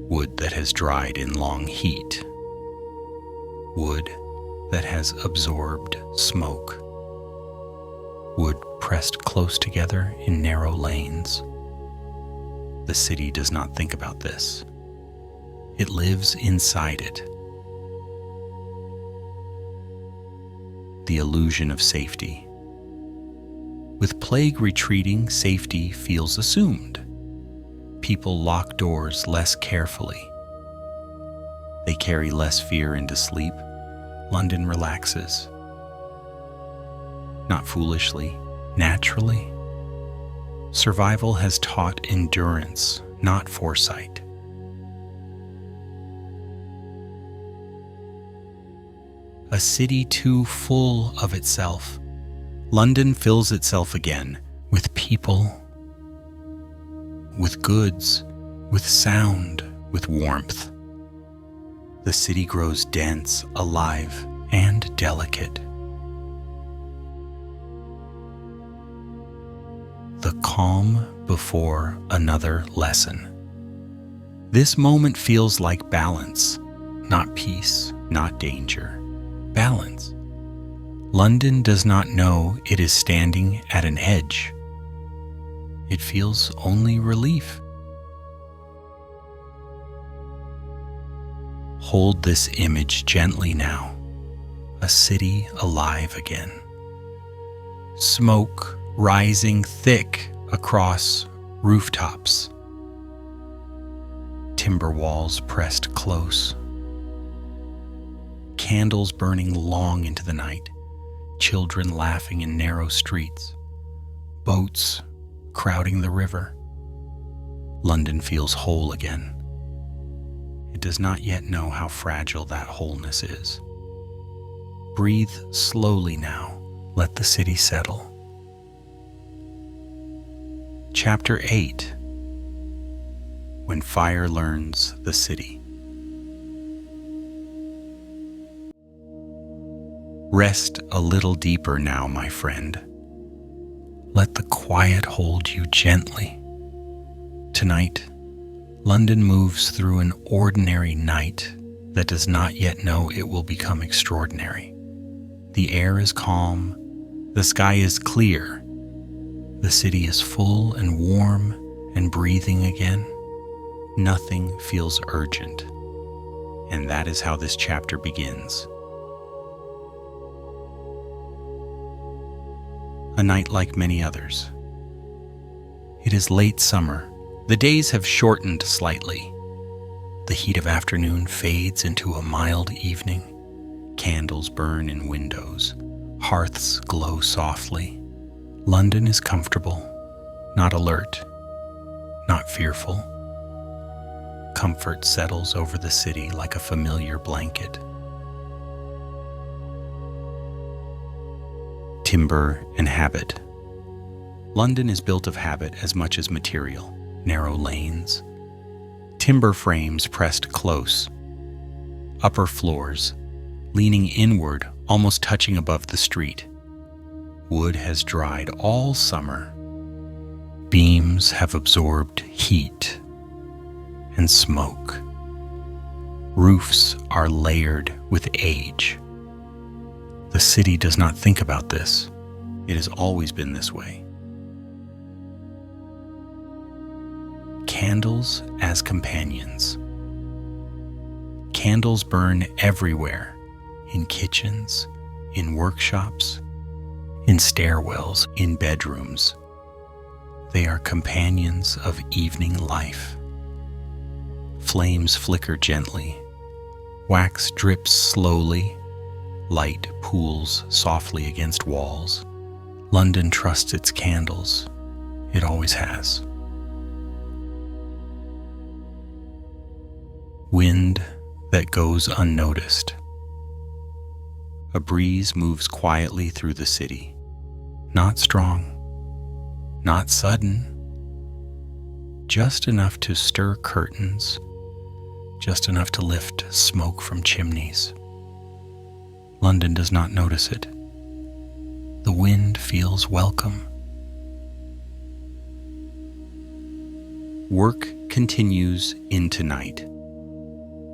Wood that has dried in long heat. Wood that has absorbed smoke. Wood pressed close together in narrow lanes. The city does not think about this. It lives inside it. The illusion of safety. With plague retreating, safety feels assumed. People lock doors less carefully. They carry less fear into sleep. London relaxes. Not foolishly, naturally. Survival has taught endurance, not foresight. A city too full of itself. London fills itself again with people, with goods, with sound, with warmth. The city grows dense, alive, and delicate. the calm before another lesson. This moment feels like balance, not peace, not danger. Balance. London does not know it is standing at an edge. It feels only relief. Hold this image gently now, a city alive again. Smoke rising thick across rooftops. Timber walls pressed close. Candles burning long into the night. Children laughing in narrow streets. Boats crowding the river. London feels whole again. It does not yet know how fragile that wholeness is. Breathe slowly now. Let the city settle. Chapter 8. When Fire Learns the City. Rest a little deeper now, my friend. Let the quiet hold you gently. Tonight, London moves through an ordinary night that does not yet know it will become extraordinary. The air is calm, the sky is clear, the city is full and warm and breathing again. Nothing feels urgent, and that is how this chapter begins. A night like many others. It is late summer. The days have shortened slightly. The heat of afternoon fades into a mild evening. Candles burn in windows. Hearths glow softly. London is comfortable, not alert, not fearful. Comfort settles over the city like a familiar blanket. Timber and habit. London is built of habit as much as material. Narrow lanes, timber frames pressed close, upper floors leaning inward, almost touching above the street. Wood has dried all summer. Beams have absorbed heat and smoke. Roofs are layered with age. The city does not think about this. It has always been this way. Candles as companions. Candles burn everywhere, in kitchens, in workshops, in stairwells, in bedrooms. They are companions of evening life. Flames flicker gently. Wax drips slowly. Light pools softly against walls. London trusts its candles. It always has. Wind that goes unnoticed. A breeze moves quietly through the city. Not strong, not sudden, just enough to stir curtains, just enough to lift smoke from chimneys. London does not notice it. The wind feels welcome. Work continues into night.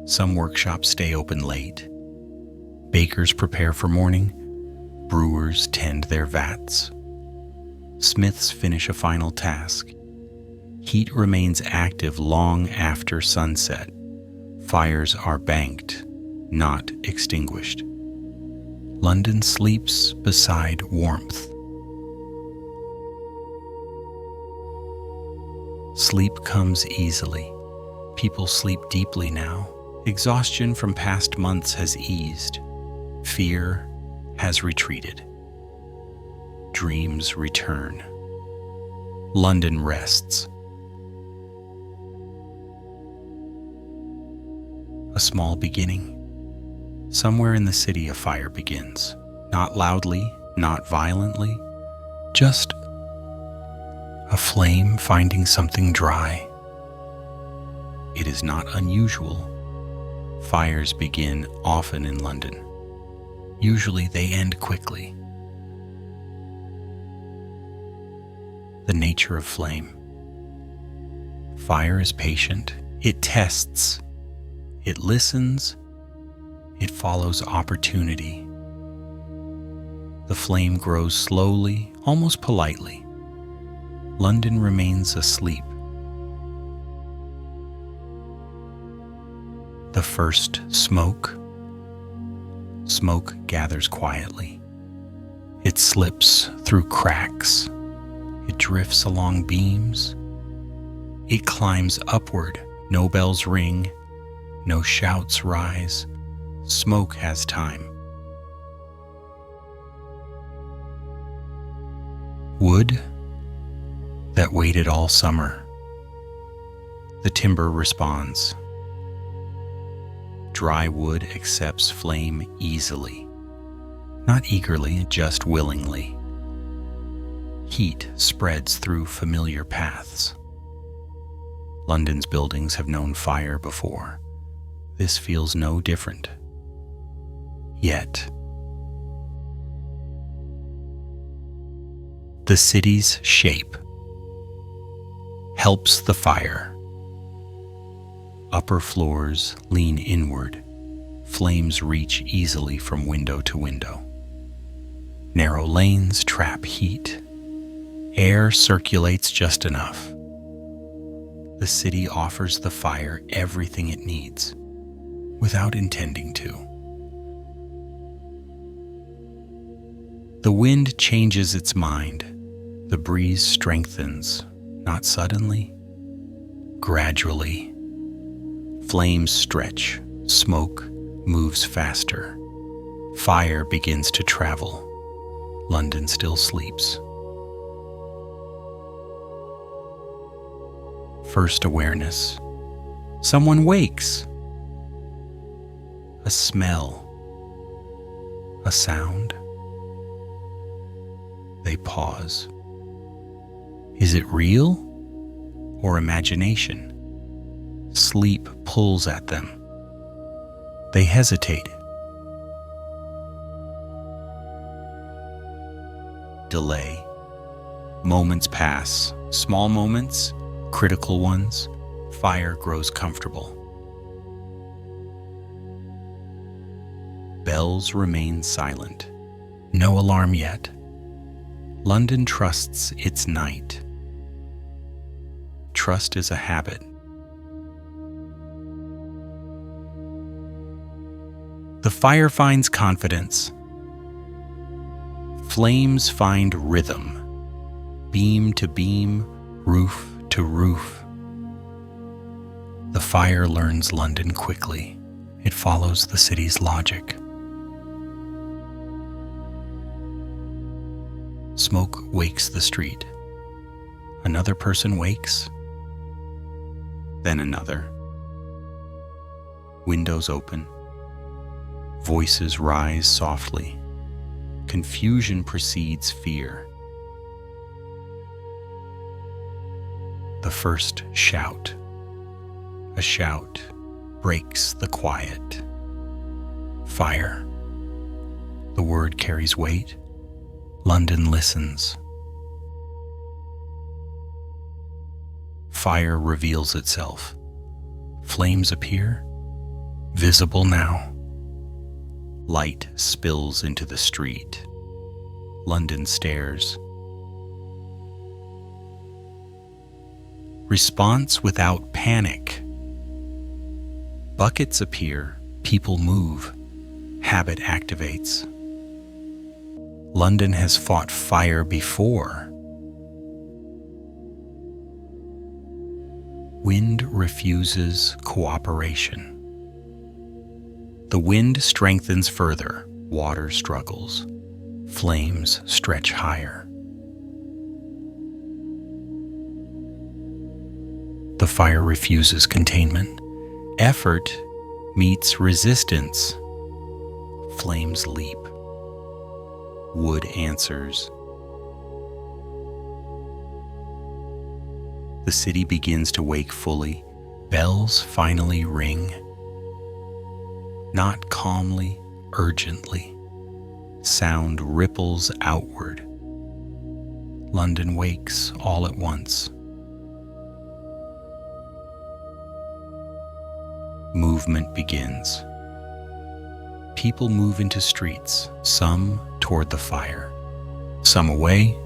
Some workshops stay open late. Bakers prepare for morning. Brewers tend their vats. Smiths finish a final task. Heat remains active long after sunset. Fires are banked, not extinguished. London sleeps beside warmth. Sleep comes easily. People sleep deeply now. Exhaustion from past months has eased. Fear has retreated. Dreams return. London rests. A small beginning. Somewhere in the city a fire begins. Not loudly, not violently, just a flame finding something dry. It is not unusual. Fires begin often in London. Usually they end quickly. the nature of flame. Fire is patient. It tests. It listens. It follows opportunity. The flame grows slowly, almost politely. London remains asleep. The first smoke. Smoke gathers quietly. It slips through cracks. It drifts along beams. It climbs upward. No bells ring. No shouts rise. Smoke has time. Wood that waited all summer. The timber responds. Dry wood accepts flame easily, not eagerly, just willingly. Heat spreads through familiar paths. London's buildings have known fire before. This feels no different. Yet, the city's shape helps the fire. Upper floors lean inward. Flames reach easily from window to window. Narrow lanes trap heat. Air circulates just enough. The city offers the fire everything it needs, without intending to. The wind changes its mind. The breeze strengthens, not suddenly, gradually. Flames stretch, smoke moves faster. Fire begins to travel. London still sleeps. First awareness. Someone wakes. A smell. A sound. They pause. Is it real or imagination? Sleep pulls at them. They hesitate. Delay. Moments pass. Small moments, critical ones. Fire grows comfortable. Bells remain silent. No alarm yet. London trusts its night. Trust is a habit. The fire finds confidence. Flames find rhythm. Beam to beam, roof to roof. The fire learns London quickly. It follows the city's logic. Smoke wakes the street. Another person wakes. Then another. Windows open. Voices rise softly. Confusion precedes fear. The first shout. A shout breaks the quiet. Fire. The word carries weight. London listens. Fire reveals itself. Flames appear, visible now. Light spills into the street. London stares. Response without panic. Buckets appear, people move, habit activates. London has fought fire before. Wind refuses cooperation. The wind strengthens further, water struggles, flames stretch higher. The fire refuses containment. Effort meets resistance. Flames leap. Wood answers. The city begins to wake fully. Bells finally ring. Not calmly, urgently. Sound ripples outward. London wakes all at once. Movement begins. People move into streets, some toward the fire, some away.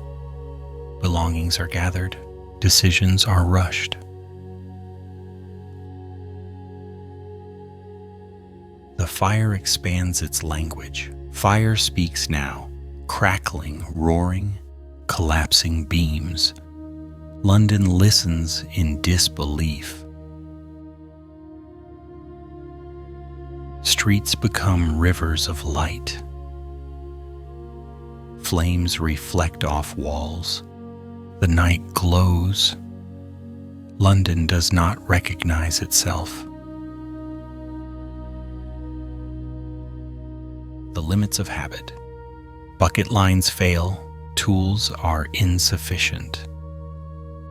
Belongings are gathered, decisions are rushed. The fire expands its language. Fire speaks now, crackling, roaring, collapsing beams. London listens in disbelief. Streets become rivers of light. Flames reflect off walls. The night glows. London does not recognize itself. The limits of habit. Bucket lines fail. Tools are insufficient.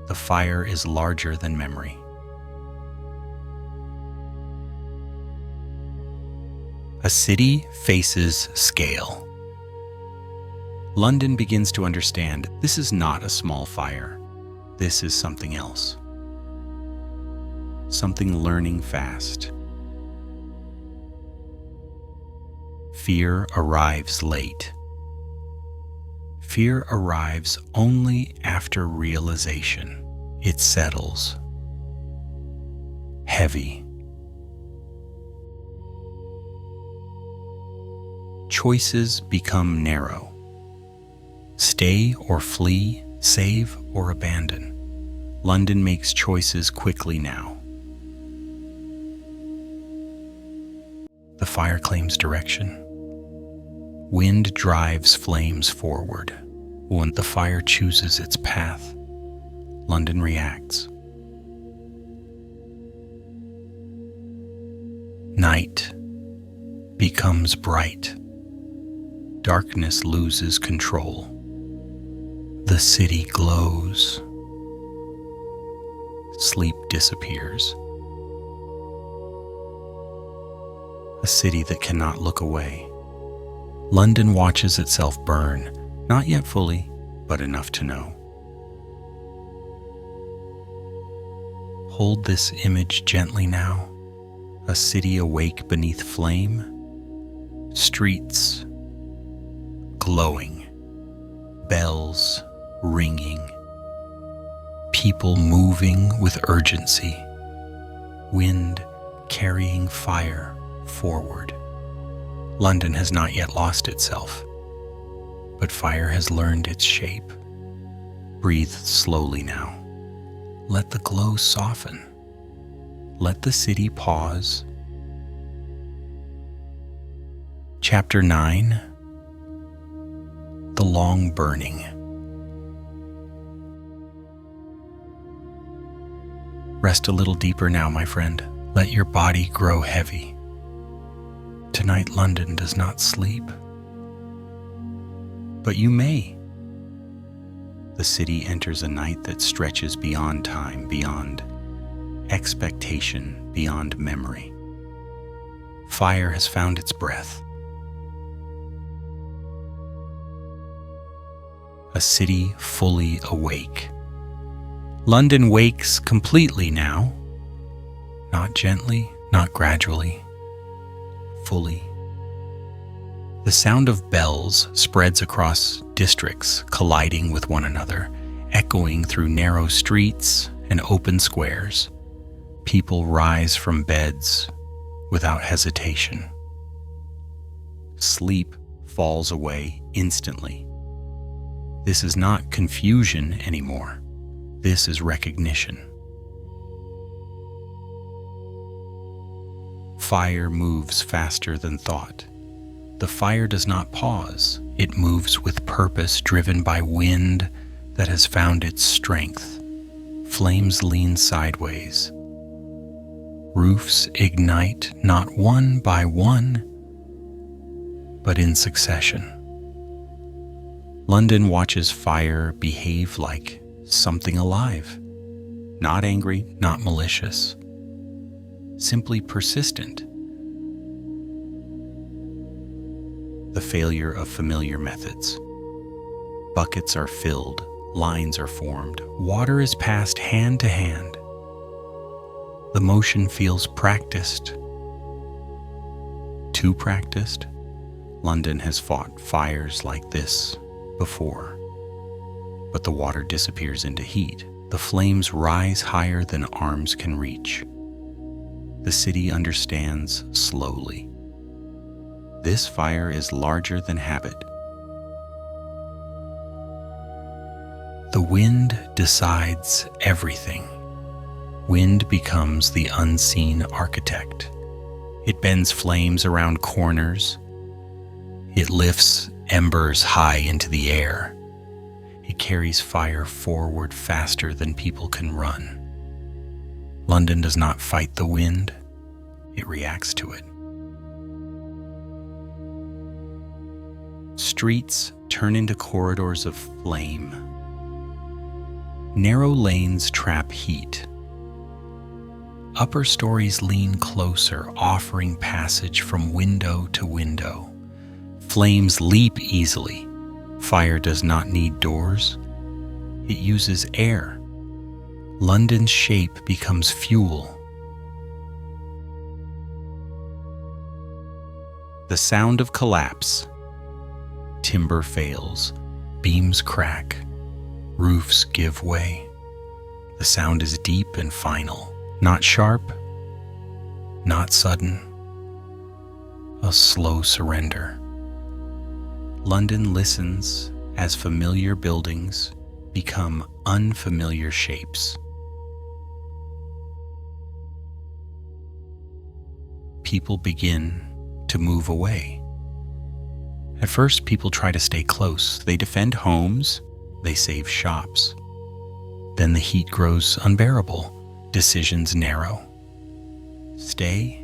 The fire is larger than memory. A city faces scale. London begins to understand this is not a small fire. This is something else. Something learning fast. Fear arrives late. Fear arrives only after realization. It settles. Heavy. Choices become narrow. Stay or flee, save or abandon. London makes choices quickly now. The fire claims direction. Wind drives flames forward. When the fire chooses its path, London reacts. Night becomes bright. Darkness loses control. The city glows. Sleep disappears. A city that cannot look away. London watches itself burn, not yet fully, but enough to know. Hold this image gently now. A city awake beneath flame. Streets glowing. Bells ringing. People moving with urgency. Wind carrying fire forward. London has not yet lost itself, but fire has learned its shape. Breathe slowly now. Let the glow soften. Let the city pause. Chapter 9. The Long Burning. Rest a little deeper now, my friend. Let your body grow heavy. Tonight, London does not sleep. But you may. The city enters a night that stretches beyond time, beyond expectation, beyond memory. Fire has found its breath. A city fully awake. London wakes completely now. Not gently, not gradually. Fully. The sound of bells spreads across districts, colliding with one another, echoing through narrow streets and open squares. People rise from beds without hesitation. Sleep falls away instantly. This is not confusion anymore. This is recognition. Fire moves faster than thought. The fire does not pause. It moves with purpose, driven by wind that has found its strength. Flames lean sideways. Roofs ignite not one by one, but in succession. London watches fire behave like something alive. Not angry, not malicious. Simply persistent. The failure of familiar methods. Buckets are filled, Lines are formed. Water is passed hand to hand. The motion feels practiced. Too practiced. London has fought fires like this before, but the water disappears into heat. The flames rise higher than arms can reach. The city understands slowly. This fire is larger than habit. The wind decides everything. Wind becomes the unseen architect. It bends flames around corners. It lifts embers high into the air. It carries fire forward faster than people can run. London does not fight the wind, it reacts to it. Streets turn into corridors of flame. Narrow lanes trap heat. Upper stories lean closer, offering passage from window to window. Flames leap easily. Fire does not need doors. It uses air. London's shape becomes fuel. The sound of collapse. Timber fails. Beams crack. Roofs give way. The sound is deep and final. Not sharp. Not sudden. A slow surrender. London listens as familiar buildings become unfamiliar shapes. People begin to move away. At first, people try to stay close. They defend homes, they save shops. Then the heat grows unbearable. Decisions narrow. Stay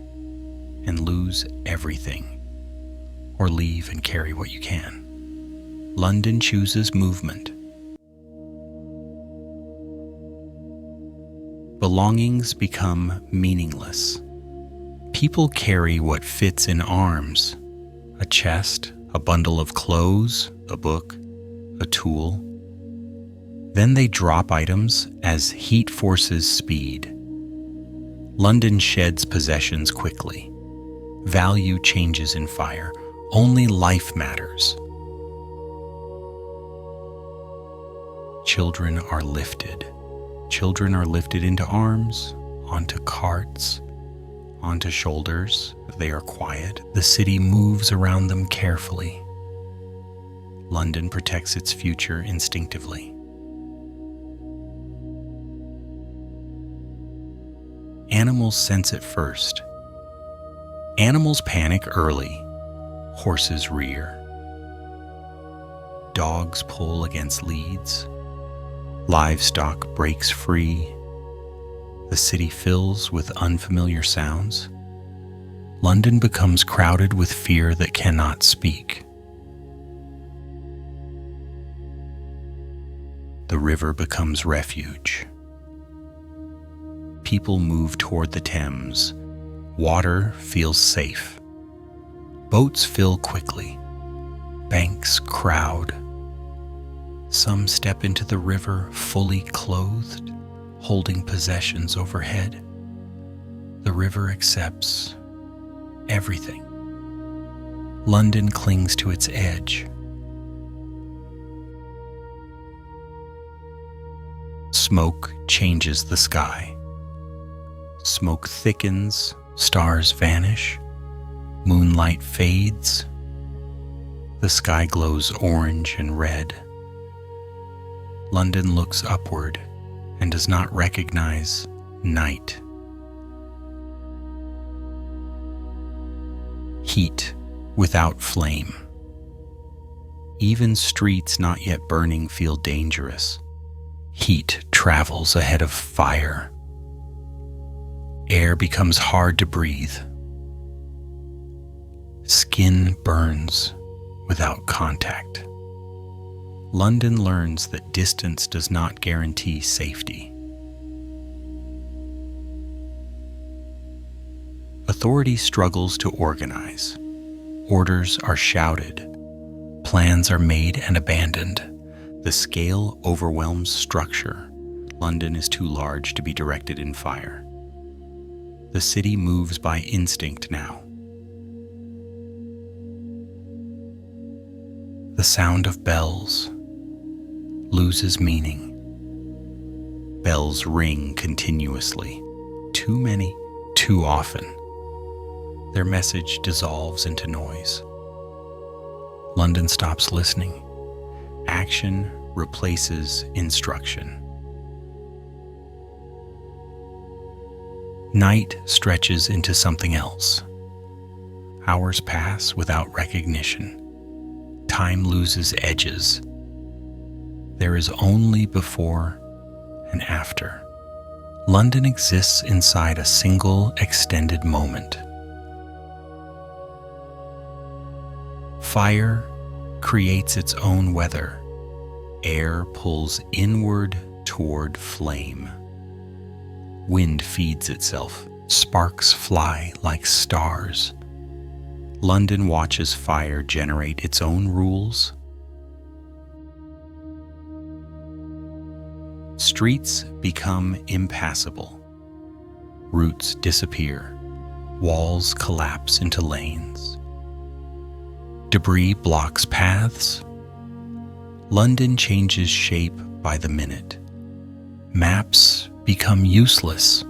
and lose everything, or leave and carry what you can. London chooses movement. Belongings become meaningless. People carry what fits in arms: a chest, a bundle of clothes, a book, a tool. Then they drop items as heat forces speed. London sheds possessions quickly. Value changes in fire. Only life matters. Children are lifted. Children are lifted into arms, onto carts, onto shoulders. They are quiet. The city moves around them carefully. London protects its future instinctively. Animals sense it first. Animals panic early. Horses rear. Dogs pull against leads. Livestock breaks free. The city fills with unfamiliar sounds. London becomes crowded with fear that cannot speak. The river becomes refuge. People move toward the Thames. Water feels safe. Boats fill quickly. Banks crowd. Some step into the river fully clothed, holding possessions overhead. The river accepts everything. London clings to its edge. Smoke changes the sky. Smoke thickens, stars vanish, moonlight fades. The sky glows orange and red. London looks upward and does not recognize night. Heat without flame. Even streets not yet burning feel dangerous. Heat travels ahead of fire. Air becomes hard to breathe. Skin burns without contact. London learns that distance does not guarantee safety. Authority struggles to organize. Orders are shouted. Plans are made and abandoned. The scale overwhelms structure. London is too large to be directed in fire. The city moves by instinct now. The sound of bells loses meaning. Bells ring continuously. Too many, too often. Their message dissolves into noise. London stops listening. Action replaces instruction. Night stretches into something else. Hours pass without recognition. Time loses edges. There is only before and after. London exists inside a single extended moment. Fire creates its own weather. Air pulls inward toward flame. Wind feeds itself. Sparks fly like stars. London watches fire generate its own rules. Streets become impassable. Routes disappear. Walls collapse into lanes. Debris blocks paths. London changes shape by the minute. Maps become useless.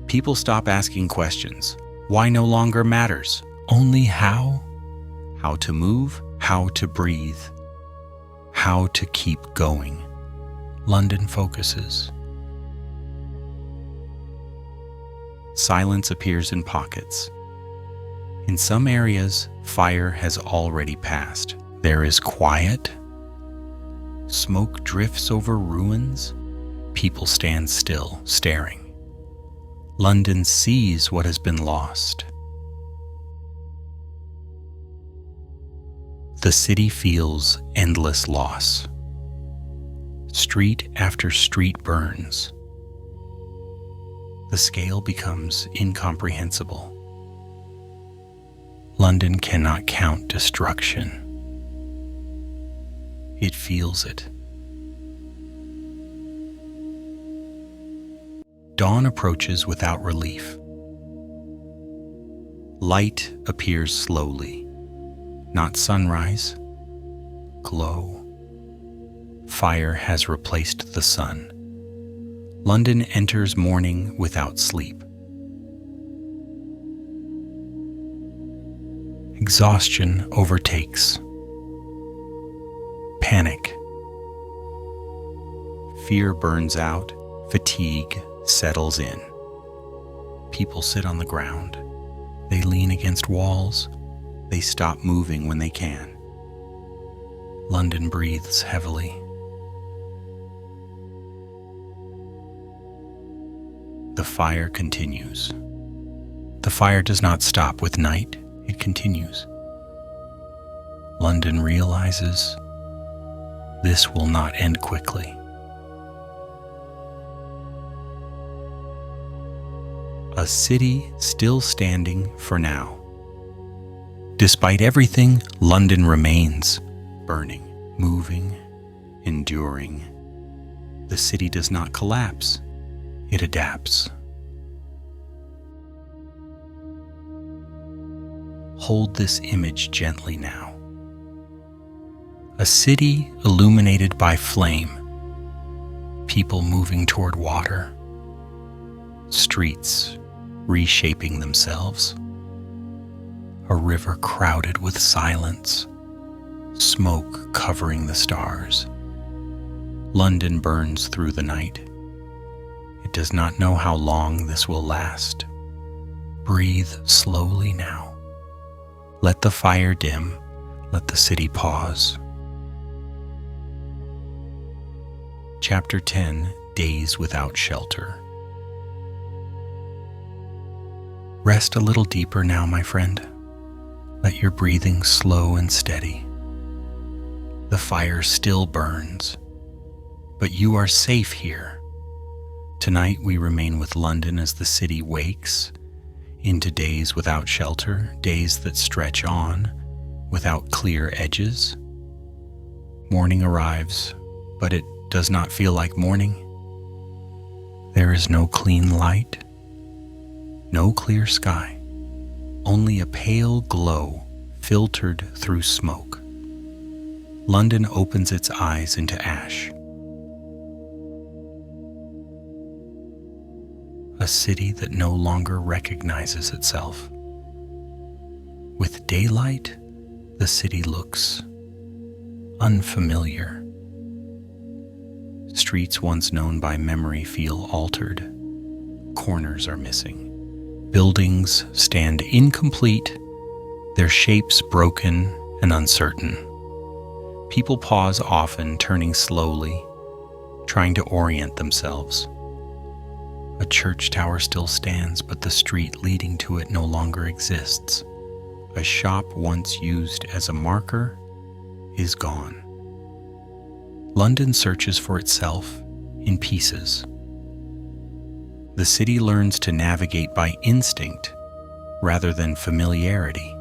People stop asking questions. Why no longer matters. Only how. How to move, how to breathe, how to keep going. London focuses. Silence appears in pockets. In some areas, fire has already passed. There is quiet. Smoke drifts over ruins. People stand still, staring. London sees what has been lost. The city feels endless loss. Street after street burns. The scale becomes incomprehensible. London cannot count destruction. It feels it. Dawn approaches without relief. Light appears slowly. Not sunrise, glow. Fire has replaced the sun. London enters morning without sleep. Exhaustion overtakes. Panic. Fear burns out. Fatigue settles in. People sit on the ground. They lean against walls. They stop moving when they can. London breathes heavily. The fire continues. The fire does not stop with night. It continues. London realizes this will not end quickly. A city still standing for now. Despite everything, London remains burning, moving, enduring. The city does not collapse. It adapts. Hold this image gently now. A city illuminated by flame. People moving toward water. Streets reshaping themselves. A river crowded with silence. Smoke covering the stars. London burns through the night. It does not know how long this will last. Breathe slowly now. Let the fire dim. Let the city pause. Chapter 10, Days Without Shelter. Rest a little deeper now, my friend. Let your breathing slow and steady. The fire still burns, but you are safe here. Tonight we remain with London as the city wakes into days without shelter, days that stretch on without clear edges. Morning arrives, but it does not feel like morning. There is no clean light, no clear sky, only a pale glow filtered through smoke. London opens its eyes into ash. A city that no longer recognizes itself. With daylight, the city looks unfamiliar. Streets once known by memory feel altered. Corners are missing. Buildings stand incomplete, their shapes broken and uncertain. People pause often, turning slowly, trying to orient themselves. A church tower still stands, but the street leading to it no longer exists. A shop once used as a marker is gone. London searches for itself in pieces. The city learns to navigate by instinct rather than familiarity.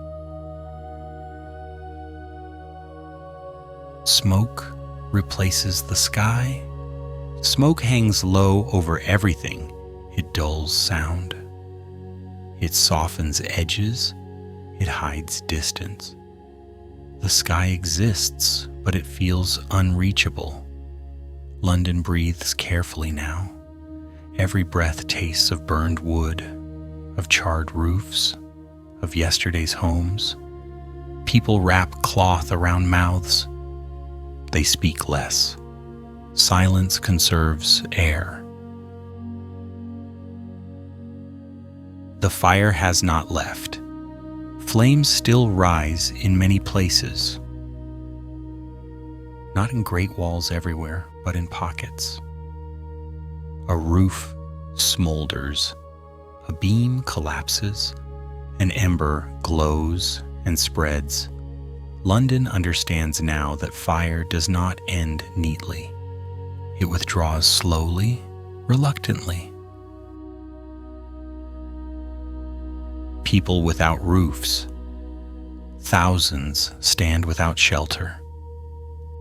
Smoke replaces the sky. Smoke hangs low over everything. It dulls sound. It softens edges. It hides distance. The sky exists, but it feels unreachable. London breathes carefully now. Every breath tastes of burned wood, of charred roofs, of yesterday's homes. People wrap cloth around mouths. They speak less. Silence conserves air. The fire has not left. Flames still rise in many places. Not in great walls everywhere, but in pockets. A roof smolders. A beam collapses. An ember glows and spreads. London understands now that fire does not end neatly. It withdraws slowly, reluctantly. People without roofs. Thousands stand without shelter.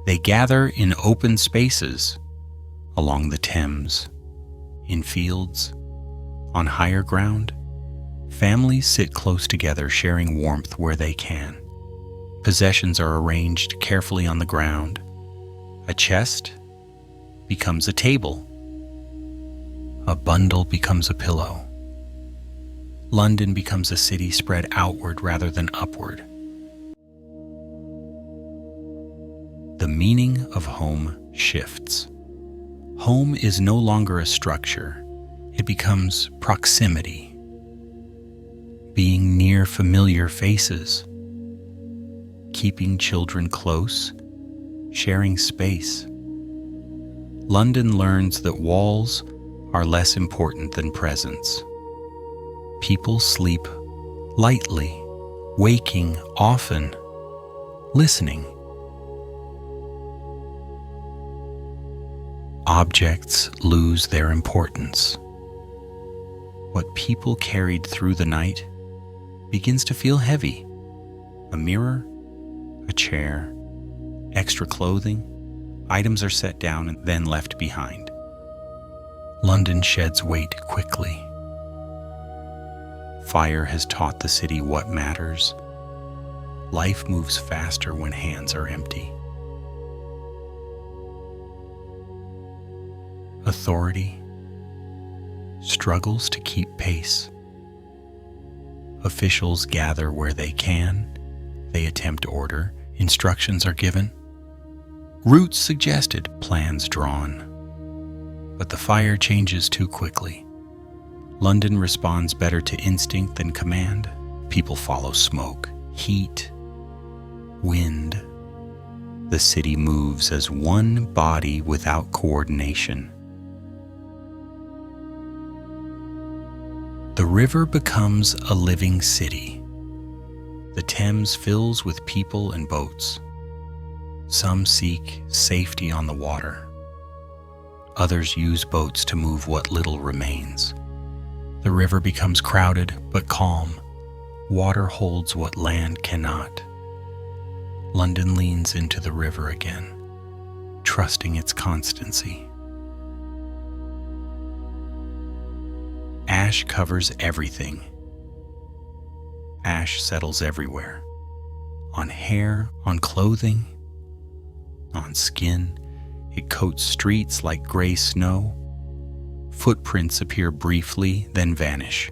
They gather in open spaces, along the Thames, in fields, on higher ground. Families sit close together, sharing warmth where they can. Possessions are arranged carefully on the ground. A chest becomes a table. A bundle becomes a pillow. London becomes a city spread outward rather than upward. The meaning of home shifts. Home is no longer a structure. It becomes proximity. Being near familiar faces. Keeping children close. Sharing space. London learns that walls are less important than presence. People sleep lightly, waking often, listening. Objects lose their importance. What people carried through the night begins to feel heavy. A mirror, a chair, extra clothing, items are set down and then left behind. London sheds weight quickly. Fire has taught the city what matters. Life moves faster when hands are empty. Authority struggles to keep pace. Officials gather where they can. They attempt order. Instructions are given. Routes suggested, plans drawn. But the fire changes too quickly. London responds better to instinct than command. People follow smoke, heat, wind. The city moves as one body without coordination. The river becomes a living city. The Thames fills with people and boats. Some seek safety on the water. Others use boats to move what little remains. The river becomes crowded but calm. Water holds what land cannot. London leans into the river again, trusting its constancy. Ash covers everything. Ash settles everywhere. On hair, on clothing, on skin. It coats streets like gray snow. Footprints appear briefly, then vanish.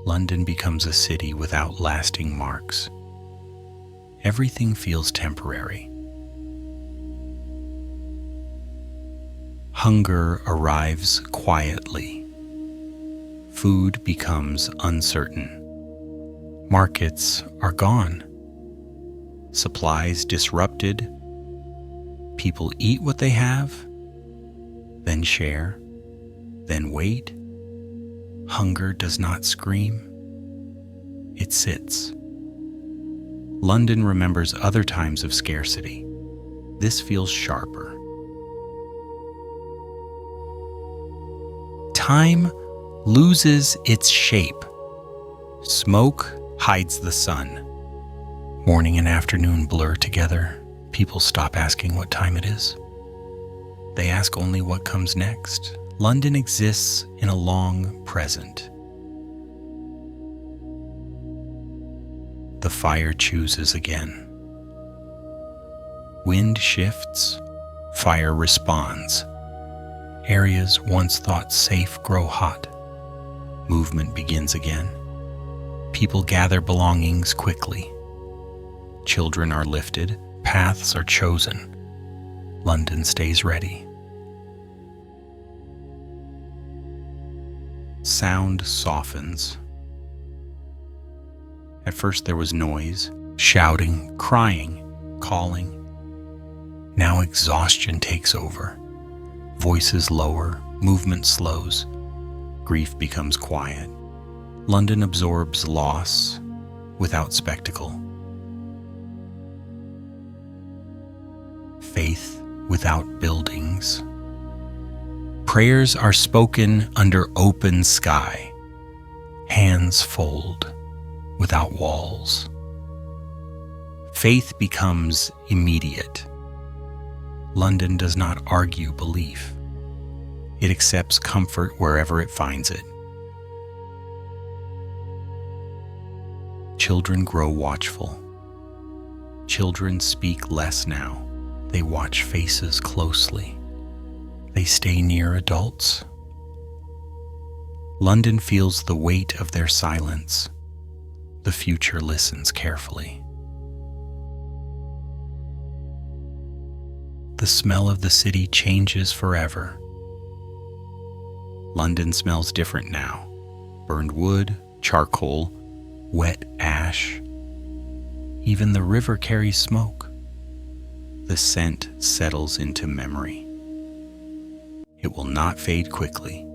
London becomes a city without lasting marks. Everything feels temporary. Hunger arrives quietly. Food becomes uncertain. Markets are gone. Supplies disrupted. People eat what they have, then share, then wait. Hunger does not scream. It sits. London remembers other times of scarcity. This feels sharper. Time loses its shape. Smoke hides the sun. Morning and afternoon blur together. People stop asking what time it is. They ask only what comes next. London exists in a long present. The fire chooses again. Wind shifts, fire responds. Areas once thought safe grow hot. Movement begins again. People gather belongings quickly. Children are lifted, paths are chosen. London stays ready. Sound softens. At first there was noise, shouting, crying, calling. Now exhaustion takes over. Voices lower, movement slows. Grief becomes quiet. London absorbs loss without spectacle. Faith without buildings. Prayers are spoken under open sky. Hands fold without walls. Faith becomes immediate. London does not argue belief. It accepts comfort wherever it finds it. Children grow watchful. Children speak less now. They watch faces closely. They stay near adults. London feels the weight of their silence. The future listens carefully. The smell of the city changes forever. London smells different now. Burned wood, charcoal, wet ash. Even the river carries smoke. The scent settles into memory. It will not fade quickly.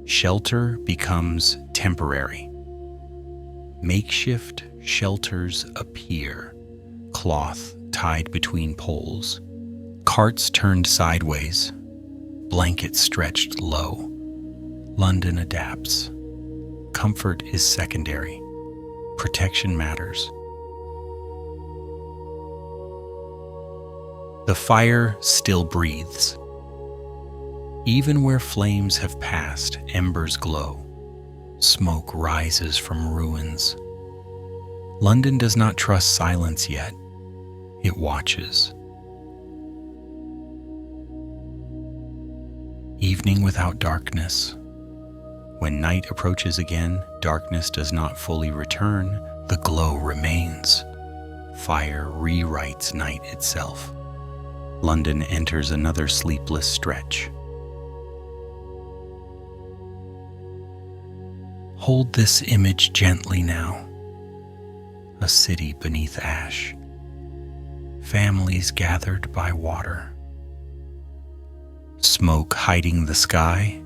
Shelter becomes temporary. Makeshift shelters appear, cloth tied between poles, carts turned sideways, blankets stretched low. London adapts. Comfort is secondary. Protection matters. The fire still breathes. Even where flames have passed, embers glow. Smoke rises from ruins. London does not trust silence yet. It watches. Evening without darkness. When night approaches again, darkness does not fully return. The glow remains. Fire rewrites night itself. London enters another sleepless stretch. Hold this image gently now. A city beneath ash. Families gathered by water. Smoke hiding the sky.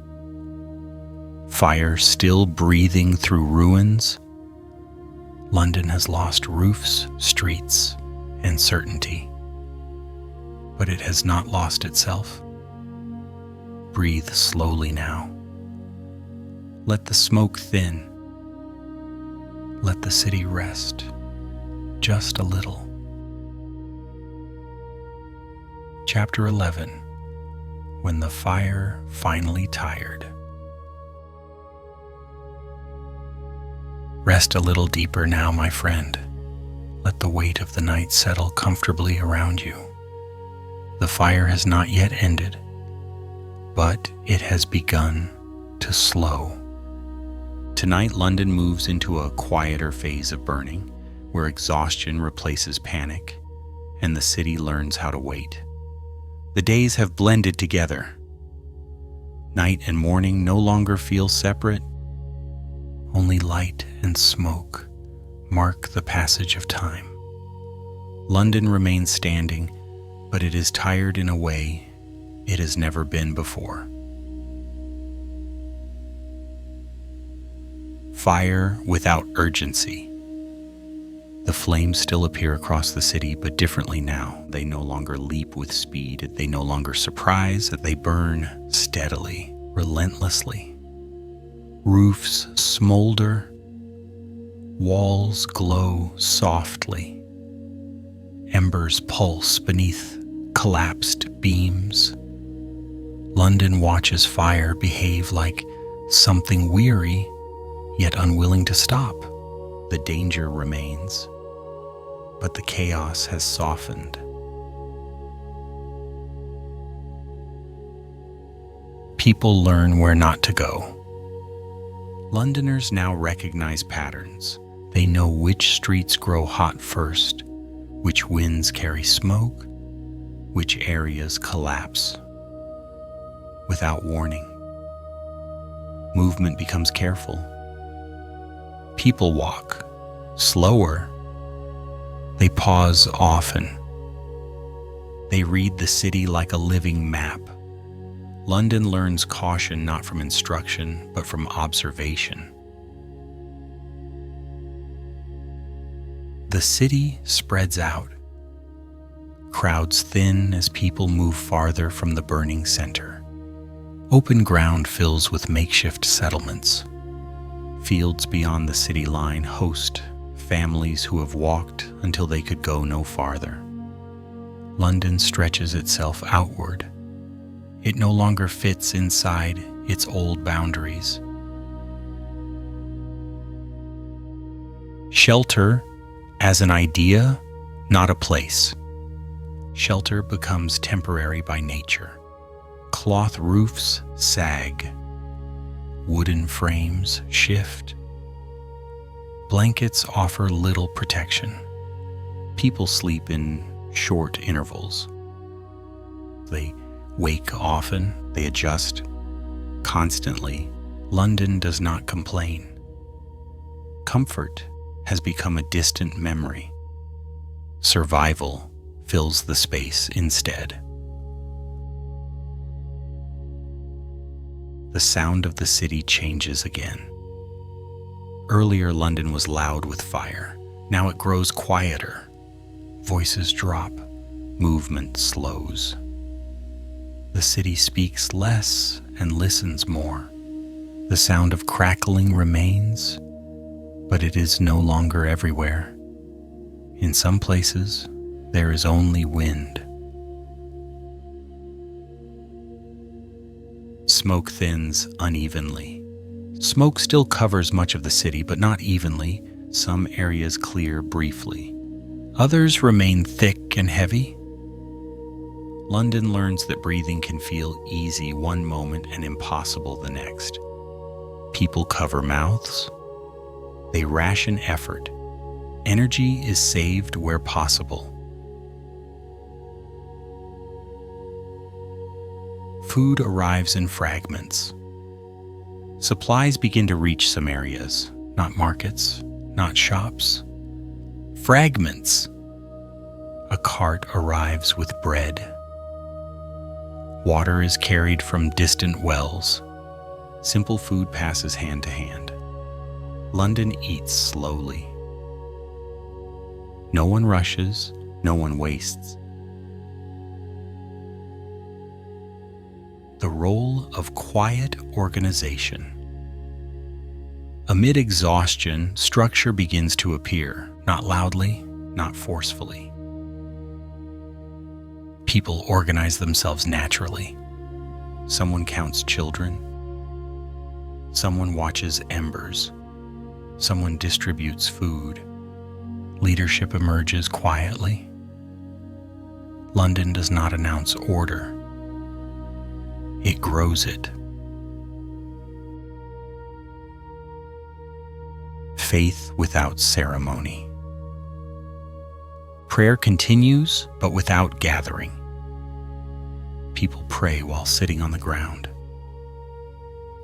Fire still breathing through ruins. London has lost roofs, streets, and certainty. But it has not lost itself. Breathe slowly now. Let the smoke thin. Let the city rest just a little. Chapter 11. When the fire finally tired. Rest a little deeper now, my friend. Let the weight of the night settle comfortably around you. The fire has not yet ended, but it has begun to slow. Tonight, London moves into a quieter phase of burning, where exhaustion replaces panic, and the city learns how to wait. The days have blended together. Night and morning no longer feel separate. Only light and smoke mark the passage of time. London remains standing, but it is tired in a way it has never been before. Fire without urgency. The flames still appear across the city, but differently now. They no longer leap with speed. They no longer surprise. They burn steadily, relentlessly. Roofs smolder. Walls glow softly. Embers pulse beneath collapsed beams. London watches fire behave like something weary, yet unwilling to stop. The danger remains, but the chaos has softened. People learn where not to go. Londoners now recognize patterns. They know which streets grow hot first, which winds carry smoke, which areas collapse. Without warning, movement becomes careful. People walk slower. They pause often. They read the city like a living map. London learns caution not from instruction, but from observation. The city spreads out. Crowds thin as people move farther from the burning center. Open ground fills with makeshift settlements. Fields beyond the city line host families who have walked until they could go no farther. London stretches itself outward. It no longer fits inside its old boundaries. Shelter as an idea, not a place. Shelter becomes temporary by nature. Cloth roofs sag. Wooden frames shift. Blankets offer little protection. People sleep in short intervals. They wake often, they adjust constantly. London does not complain. Comfort has become a distant memory. Survival fills the space instead. The sound of the city changes again. Earlier, London was loud with fire. Now it grows quieter. Voices drop. Movement slows. The city speaks less and listens more. The sound of crackling remains, but it is no longer everywhere. In some places, there is only wind. Smoke thins unevenly. Smoke still covers much of the city, but not evenly. Some areas clear briefly. Others remain thick and heavy. London learns that breathing can feel easy one moment and impossible the next. People cover mouths. They ration effort. Energy is saved where possible. Food arrives in fragments. Supplies begin to reach some areas, not markets, not shops. Fragments. A cart arrives with bread. Water is carried from distant wells. Simple food passes hand to hand. London eats slowly. No one rushes, no one wastes. The role of quiet organization. Amid exhaustion, structure begins to appear, not loudly, not forcefully. People organize themselves naturally. Someone counts children. Someone watches embers. Someone distributes food. Leadership emerges quietly. London does not announce order. It grows it. Faith without ceremony. Prayer continues, but without gathering. People pray while sitting on the ground,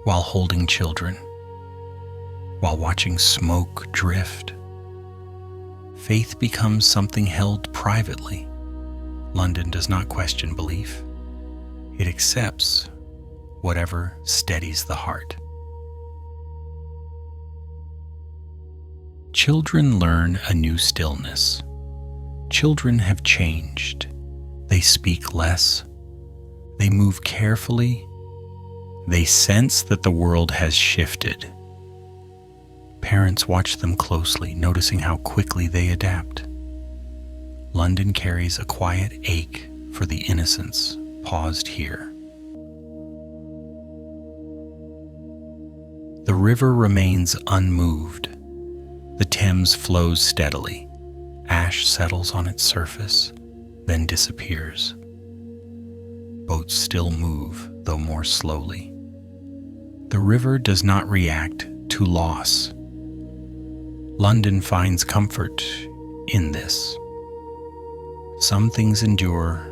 while holding children, while watching smoke drift. Faith becomes something held privately. London does not question belief. It accepts whatever steadies the heart. Children learn a new stillness. Children have changed. They speak less. They move carefully. They sense that the world has shifted. Parents watch them closely, noticing how quickly they adapt. London carries a quiet ache for the innocence paused here. The river remains unmoved. The Thames flows steadily. Ash settles on its surface, then disappears. Boats still move, though more slowly. The river does not react to loss. London finds comfort in this. Some things endure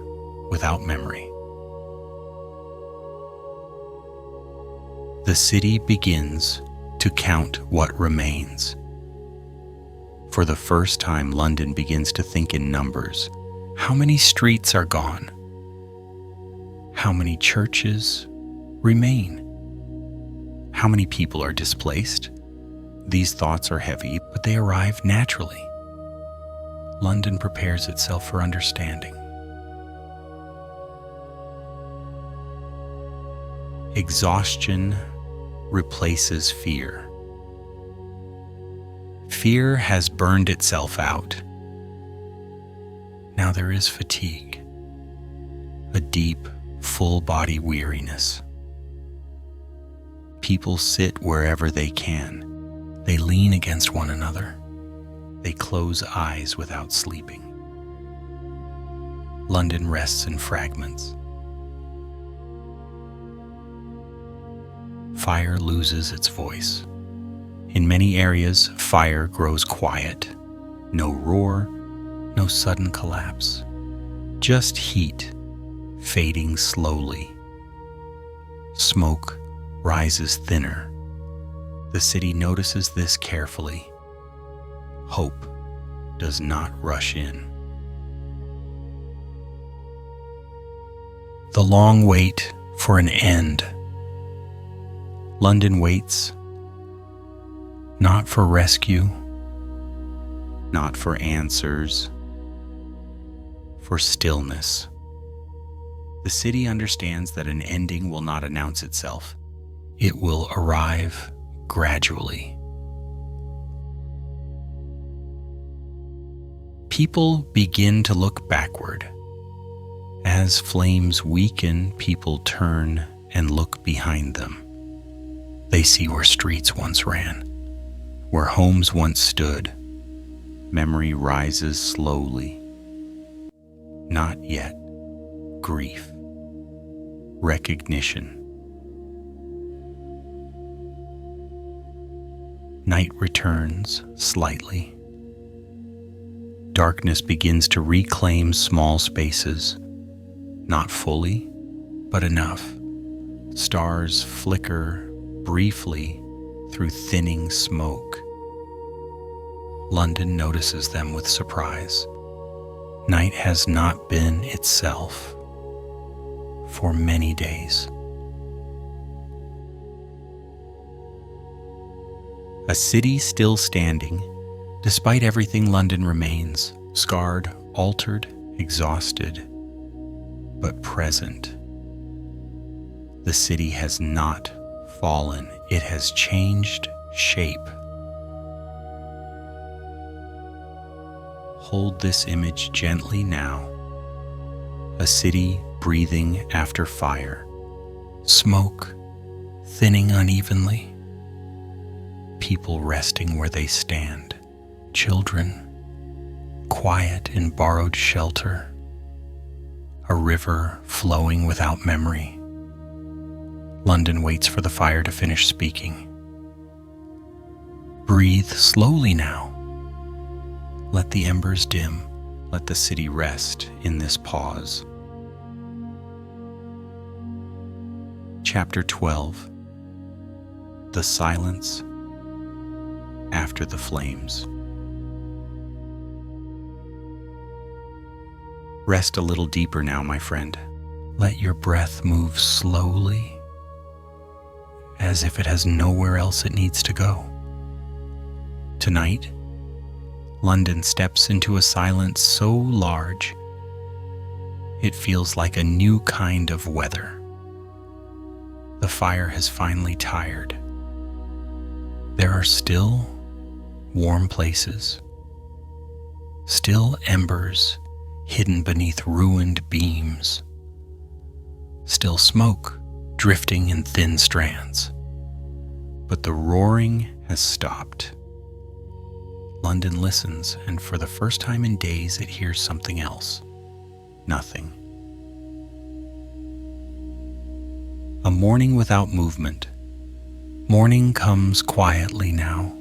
without memory. The city begins to count what remains. For the first time, London begins to think in numbers. How many streets are gone? How many churches remain? How many people are displaced? These thoughts are heavy, but they arrive naturally. London prepares itself for understanding. Exhaustion replaces fear. Fear has burned itself out. Now there is fatigue, a deep, full-body weariness. People sit wherever they can. They lean against one another. They close eyes without sleeping. London rests in fragments. Fire loses its voice. In many areas, fire grows quiet. No roar, no sudden collapse. Just heat, fading slowly. Smoke rises thinner. The city notices this carefully. Hope does not rush in. The long wait for an end. London waits, not for rescue, not for answers, for stillness. The city understands that an ending will not announce itself. It will arrive gradually. People begin to look backward. As flames weaken, people turn and look behind them. They see where streets once ran, where homes once stood. Memory rises slowly. Not yet. Grief. Recognition. Night returns slightly. Darkness begins to reclaim small spaces. Not fully, but enough. Stars flicker briefly through thinning smoke. London notices them with surprise. Night has not been itself for many days. A city still standing. Despite everything, London remains, scarred, altered, exhausted, but present. The city has not fallen. It has changed shape. Hold this image gently now. A city breathing after fire. Smoke thinning unevenly. People resting where they stand. Children quiet in borrowed shelter. A river flowing without memory. London waits for the fire to finish speaking. Breathe slowly now. Let the embers dim. Let the city rest in this pause. Chapter 12. The silence after the flames. Rest a little deeper now, my friend. Let your breath move slowly, as if it has nowhere else it needs to go. Tonight, London steps into a silence so large, it feels like a new kind of weather. The fire has finally tired. There are still warm places, still embers hidden beneath ruined beams, still smoke drifting in thin strands. But the roaring has stopped. London listens, and for the first time in days it hears something else. Nothing. A morning without movement. Morning comes quietly now.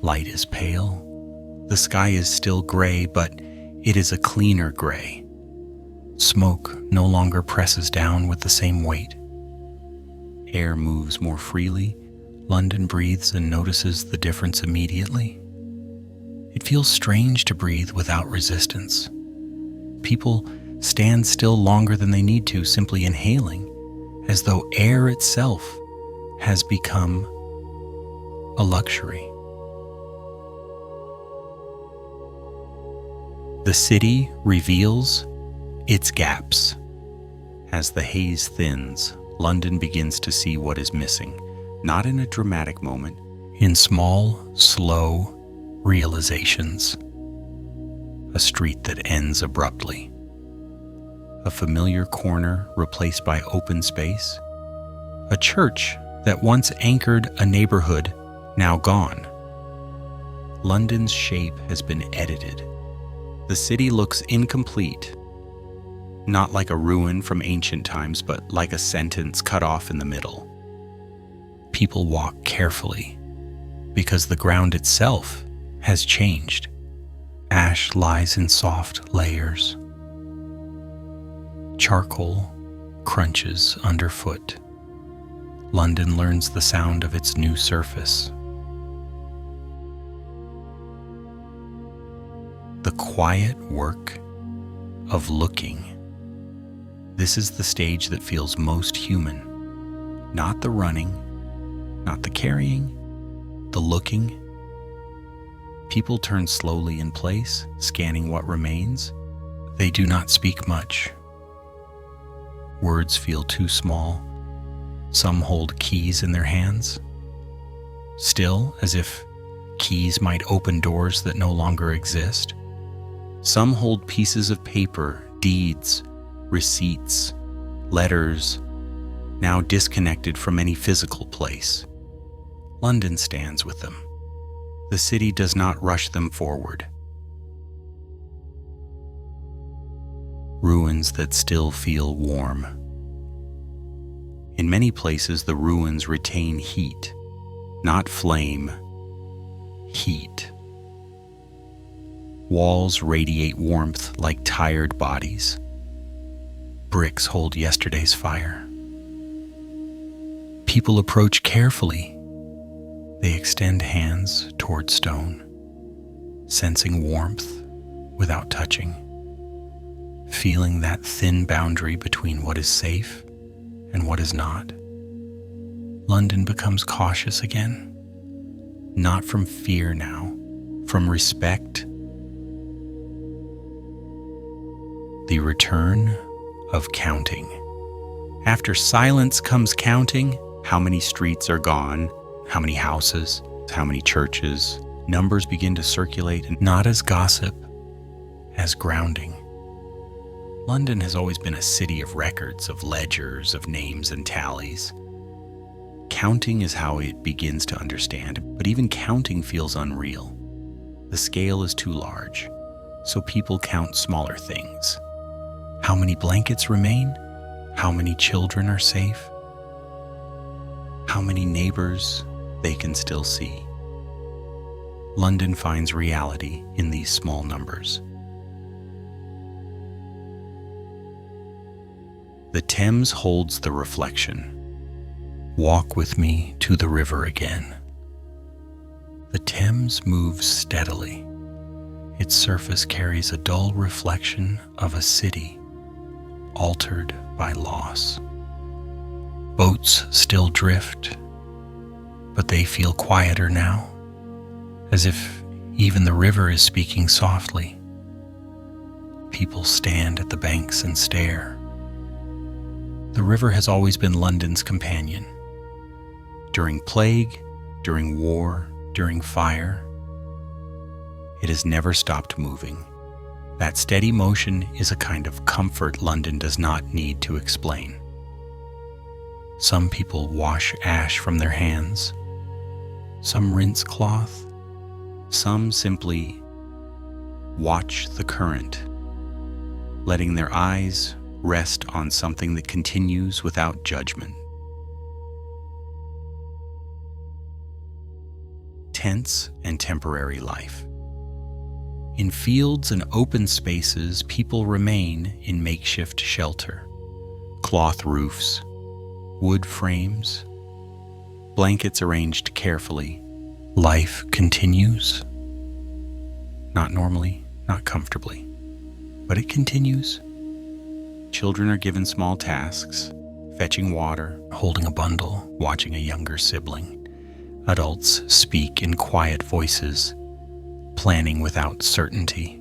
Light is pale. The sky is still gray, but it is a cleaner gray. Smoke no longer presses down with the same weight. Air moves more freely. London breathes and notices the difference immediately. It feels strange to breathe without resistance. People stand still longer than they need to, simply inhaling, as though air itself has become a luxury. The city reveals its gaps. As the haze thins, London begins to see what is missing, not in a dramatic moment, in small, slow realizations. A street that ends abruptly. A familiar corner replaced by open space. A church that once anchored a neighborhood, now gone. London's shape has been edited. The city looks incomplete, not like a ruin from ancient times, but like a sentence cut off in the middle. People walk carefully, because the ground itself has changed. Ash lies in soft layers. Charcoal crunches underfoot. London learns the sound of its new surface. The quiet work of looking. This is the stage that feels most human. Not the running, not the carrying, the looking. People turn slowly in place, scanning what remains. They do not speak much. Words feel too small. Some hold keys in their hands, still as if keys might open doors that no longer exist. Some hold pieces of paper, deeds, receipts, letters, now disconnected from any physical place. London stands with them. The city does not rush them forward. Ruins that still feel warm. In many places, the ruins retain heat, not flame, heat. Walls radiate warmth like tired bodies. Bricks hold yesterday's fire. People approach carefully. They extend hands toward stone, sensing warmth without touching, feeling that thin boundary between what is safe and what is not. London becomes cautious again, not from fear now, from respect. The return of counting. After silence comes counting. How many streets are gone? How many houses? how many churches. Numbers begin to circulate, and not as gossip, as grounding. London has always been a city of records, of ledgers, of names and tallies. Counting is how it begins to understand, but even counting feels unreal. The scale is too large, so people count smaller things. How many blankets remain? How many children are safe? How many neighbors they can still see? London finds reality in these small numbers. The Thames holds the reflection. Walk with me to the river again. The Thames moves steadily. Its surface carries a dull reflection of a city altered by loss. Boats still drift, but they feel quieter now, as if even the river is speaking softly. People stand at the banks and stare. The river has always been London's companion. During plague, during war, during fire, it has never stopped moving. That steady motion is a kind of comfort London does not need to explain. Some people wash ash from their hands. Some rinse cloth. Some simply watch the current, letting their eyes rest on something that continues without judgment. Tense and temporary life. In fields and open spaces, people remain in makeshift shelter. Cloth roofs, wood frames, blankets arranged carefully. Life continues. Not normally, not comfortably, but it continues. Children are given small tasks, fetching water, holding a bundle, watching a younger sibling. Adults speak in quiet voices, planning without certainty.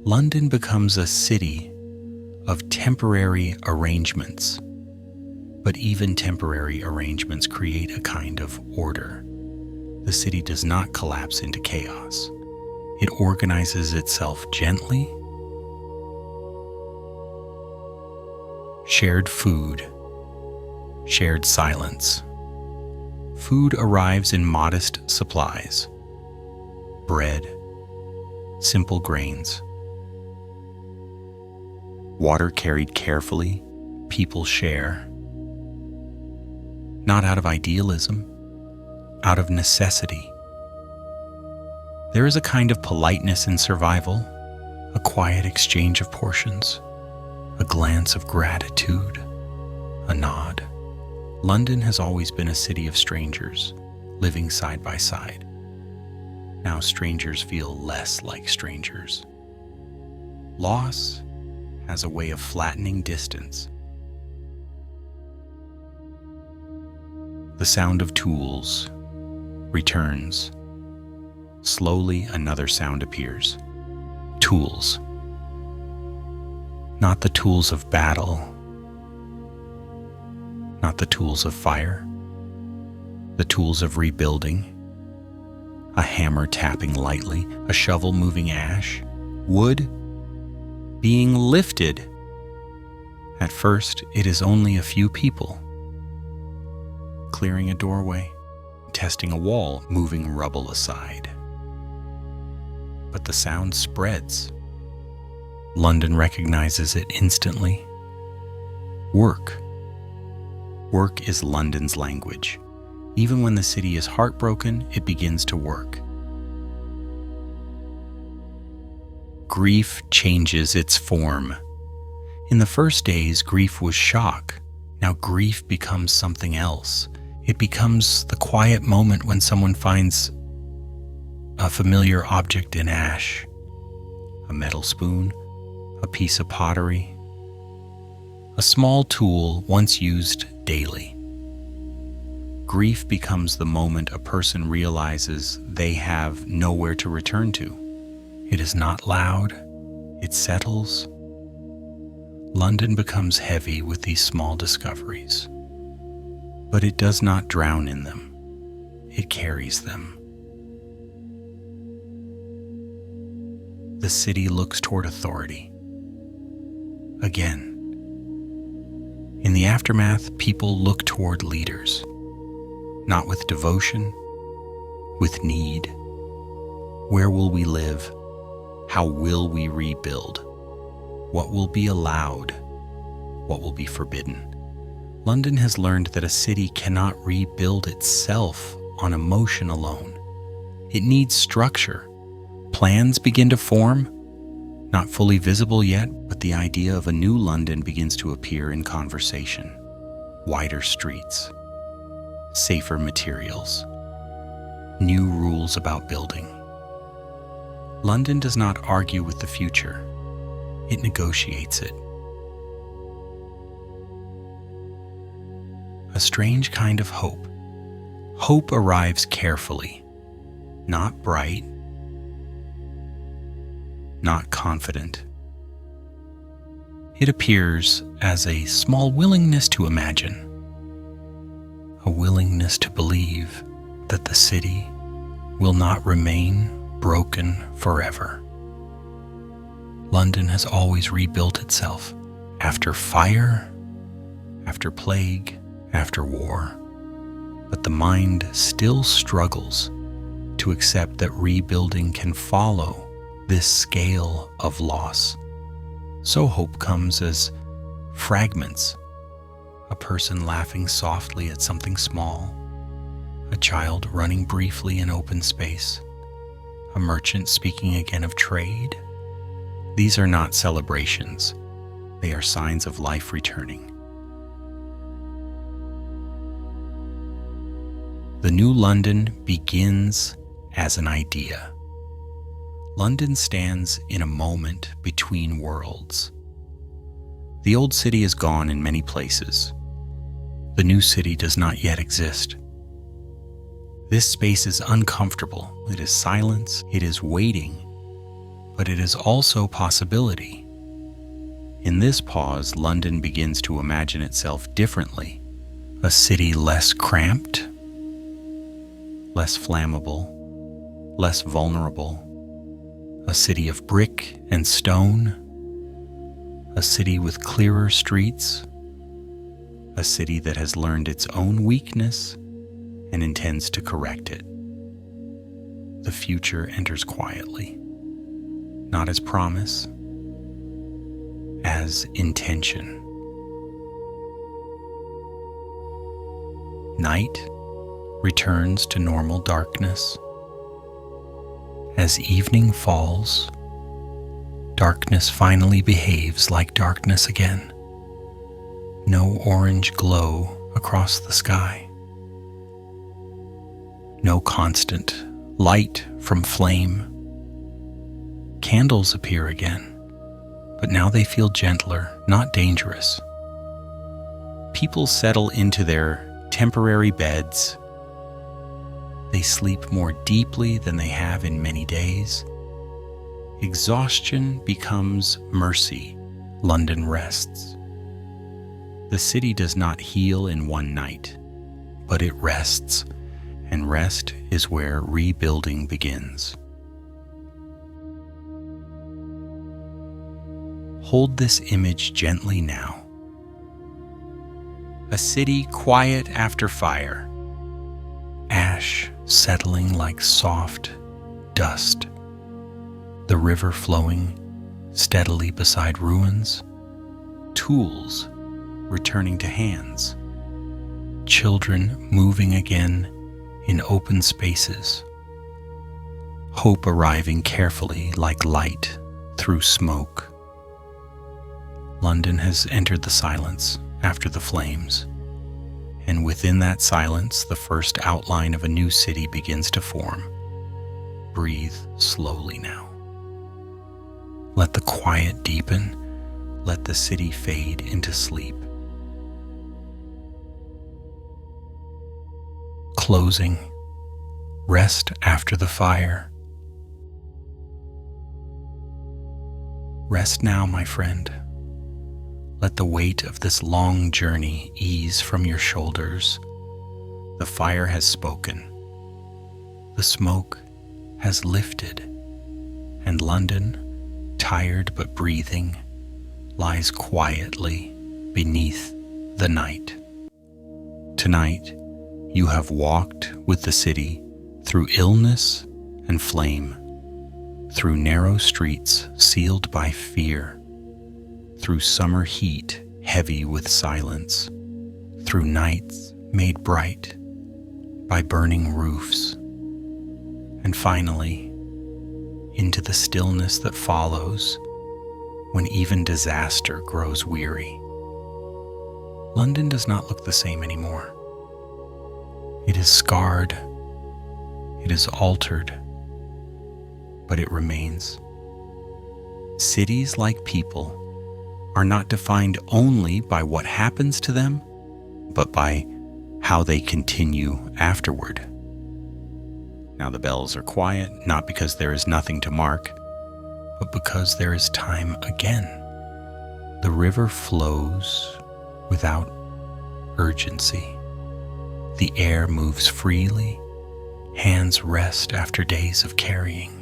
London becomes a city of temporary arrangements, but even temporary arrangements create a kind of order. The city does not collapse into chaos. It organizes itself gently. Shared food, shared silence. Food arrives in modest supplies. Bread, simple grains. Water carried carefully, people share. Not out of idealism, out of necessity. There is a kind of politeness in survival, a quiet exchange of portions, a glance of gratitude, a nod. London has always been a city of strangers, living side by side. Now strangers feel less like strangers. Loss has a way of flattening distance. The sound of tools returns. Slowly another sound appears. Tools. Not the tools of battle, not the tools of fire, the tools of rebuilding. A hammer tapping lightly, a shovel moving ash, wood being lifted. At first, it is only a few people. Clearing a doorway, testing a wall, moving rubble aside. But the sound spreads. London recognizes it instantly. Work. Work is London's language. Even when the city is heartbroken, it begins to work. Grief changes its form. In the first days, grief was shock. Now grief becomes something else. It becomes the quiet moment when someone finds a familiar object in ash. A metal spoon, a piece of pottery, a small tool once used daily. Grief becomes the moment a person realizes they have nowhere to return to. It is not loud, it settles. London becomes heavy with these small discoveries, but it does not drown in them. it carries them. The city looks toward authority. Again. In the aftermath, people look toward leaders, not with devotion, with need. Where will we live? How will we rebuild? What will be allowed? What will be forbidden? London has learned that a city cannot rebuild itself on emotion alone. It needs structure. Plans begin to form, not fully visible yet, but the idea of a new London begins to appear in conversation. Wider streets, safer materials, new rules about building. London does not argue with the future, it negotiates it. A strange kind of hope. Hope arrives carefully, not bright, not confident. It appears as a small willingness to imagine, a willingness to believe that the city will not remain broken forever. London has always rebuilt itself after fire, after plague, after war, but the mind still struggles to accept that rebuilding can follow this scale of loss. So hope comes as fragments, a person laughing softly at something small, a child running briefly in open space, a merchant speaking again of trade. These are not celebrations, they are signs of life returning. The new London begins as an idea. London stands in a moment between worlds. The old city is gone in many places. The new city does not yet exist. This space is uncomfortable. It is silence, it is waiting, but it is also possibility. In this pause, London begins to imagine itself differently. A city less cramped, less flammable, less vulnerable. A city of brick and stone, a city with clearer streets, a city that has learned its own weakness and intends to correct it. The future enters quietly, not as promise, as intention. Night returns to normal darkness. As evening falls, darkness finally behaves like darkness again. No orange glow across the sky. No constant light from flame. Candles appear again, but now they feel gentler, not dangerous. People settle into their temporary beds. They sleep more deeply than they have in many days. Exhaustion becomes mercy. London rests. The city does not heal in one night, but it rests, and rest is where rebuilding begins. Hold this image gently now. A city quiet after fire. Ash settling like soft dust. The river flowing steadily beside ruins. Tools returning to hands. Children moving again in open spaces. Hope arriving carefully like light through smoke. London has entered the silence after the flames. And within that silence, the first outline of a new city begins to form. Breathe slowly now. Let the quiet deepen. Let the city fade into sleep. Closing. Rest after the fire. Rest now, my friend. Let the weight of this long journey ease from your shoulders. The fire has spoken. The smoke has lifted, and London, tired but breathing, lies quietly beneath the night. Tonight, you have walked with the city through illness and flame, through narrow streets sealed by fear, through summer heat heavy with silence, through nights made bright by burning roofs, and finally, into the stillness that follows when even disaster grows weary. London does not look the same anymore. It is scarred, it is altered, but it remains. Cities, like people, are not defined only by what happens to them, but by how they continue afterward. Now the bells are quiet, not because there is nothing to mark, but because there is time again. The river flows without urgency. The air moves freely, hands rest after days of carrying.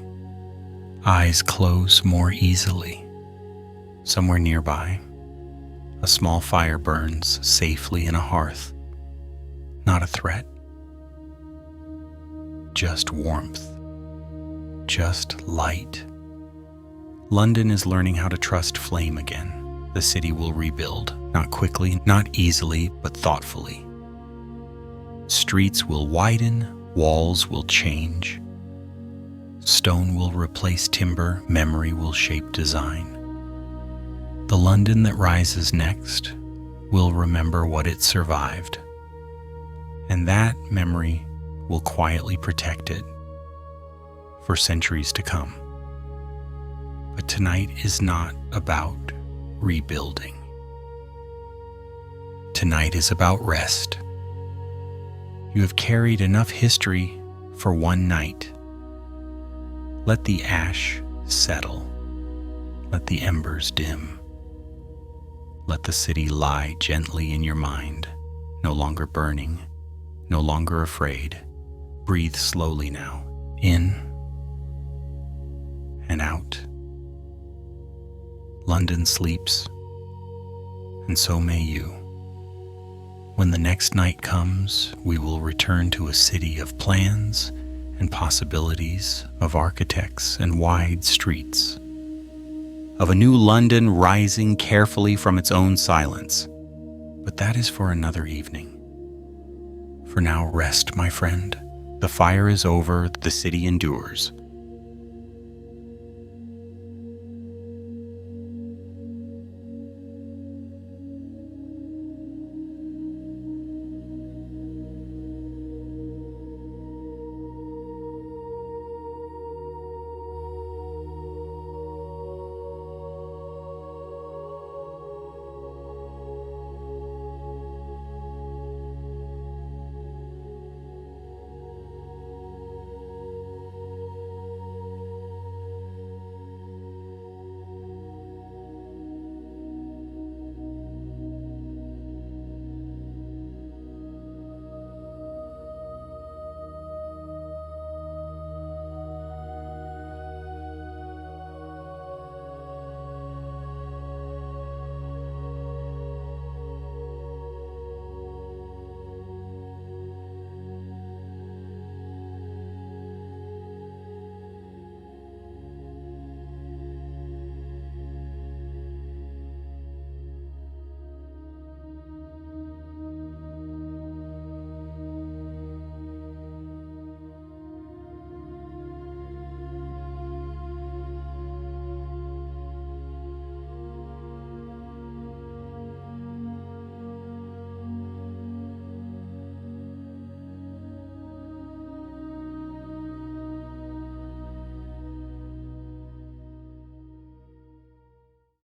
Eyes close more easily. Somewhere nearby, a small fire burns safely in a hearth. Not a threat, just warmth, just light. London is learning how to trust flame again. The city will rebuild, not quickly, not easily, but thoughtfully. Streets will widen, walls will change. Stone will replace timber, memory will shape design. The London that rises next will remember what it survived, and that memory will quietly protect it for centuries to come. But tonight is not about rebuilding. Tonight is about rest. You have carried enough history for one night. Let the ash settle. Let the embers dim. Let the city lie gently in your mind, no longer burning, no longer afraid. Breathe slowly now, in and out. London sleeps, and so may you. When the next night comes, we will return to a city of plans and possibilities, of architects and wide streets, of a new London rising carefully from its own silence. But that is for another evening. For now, rest, my friend. The fire is over, the city endures.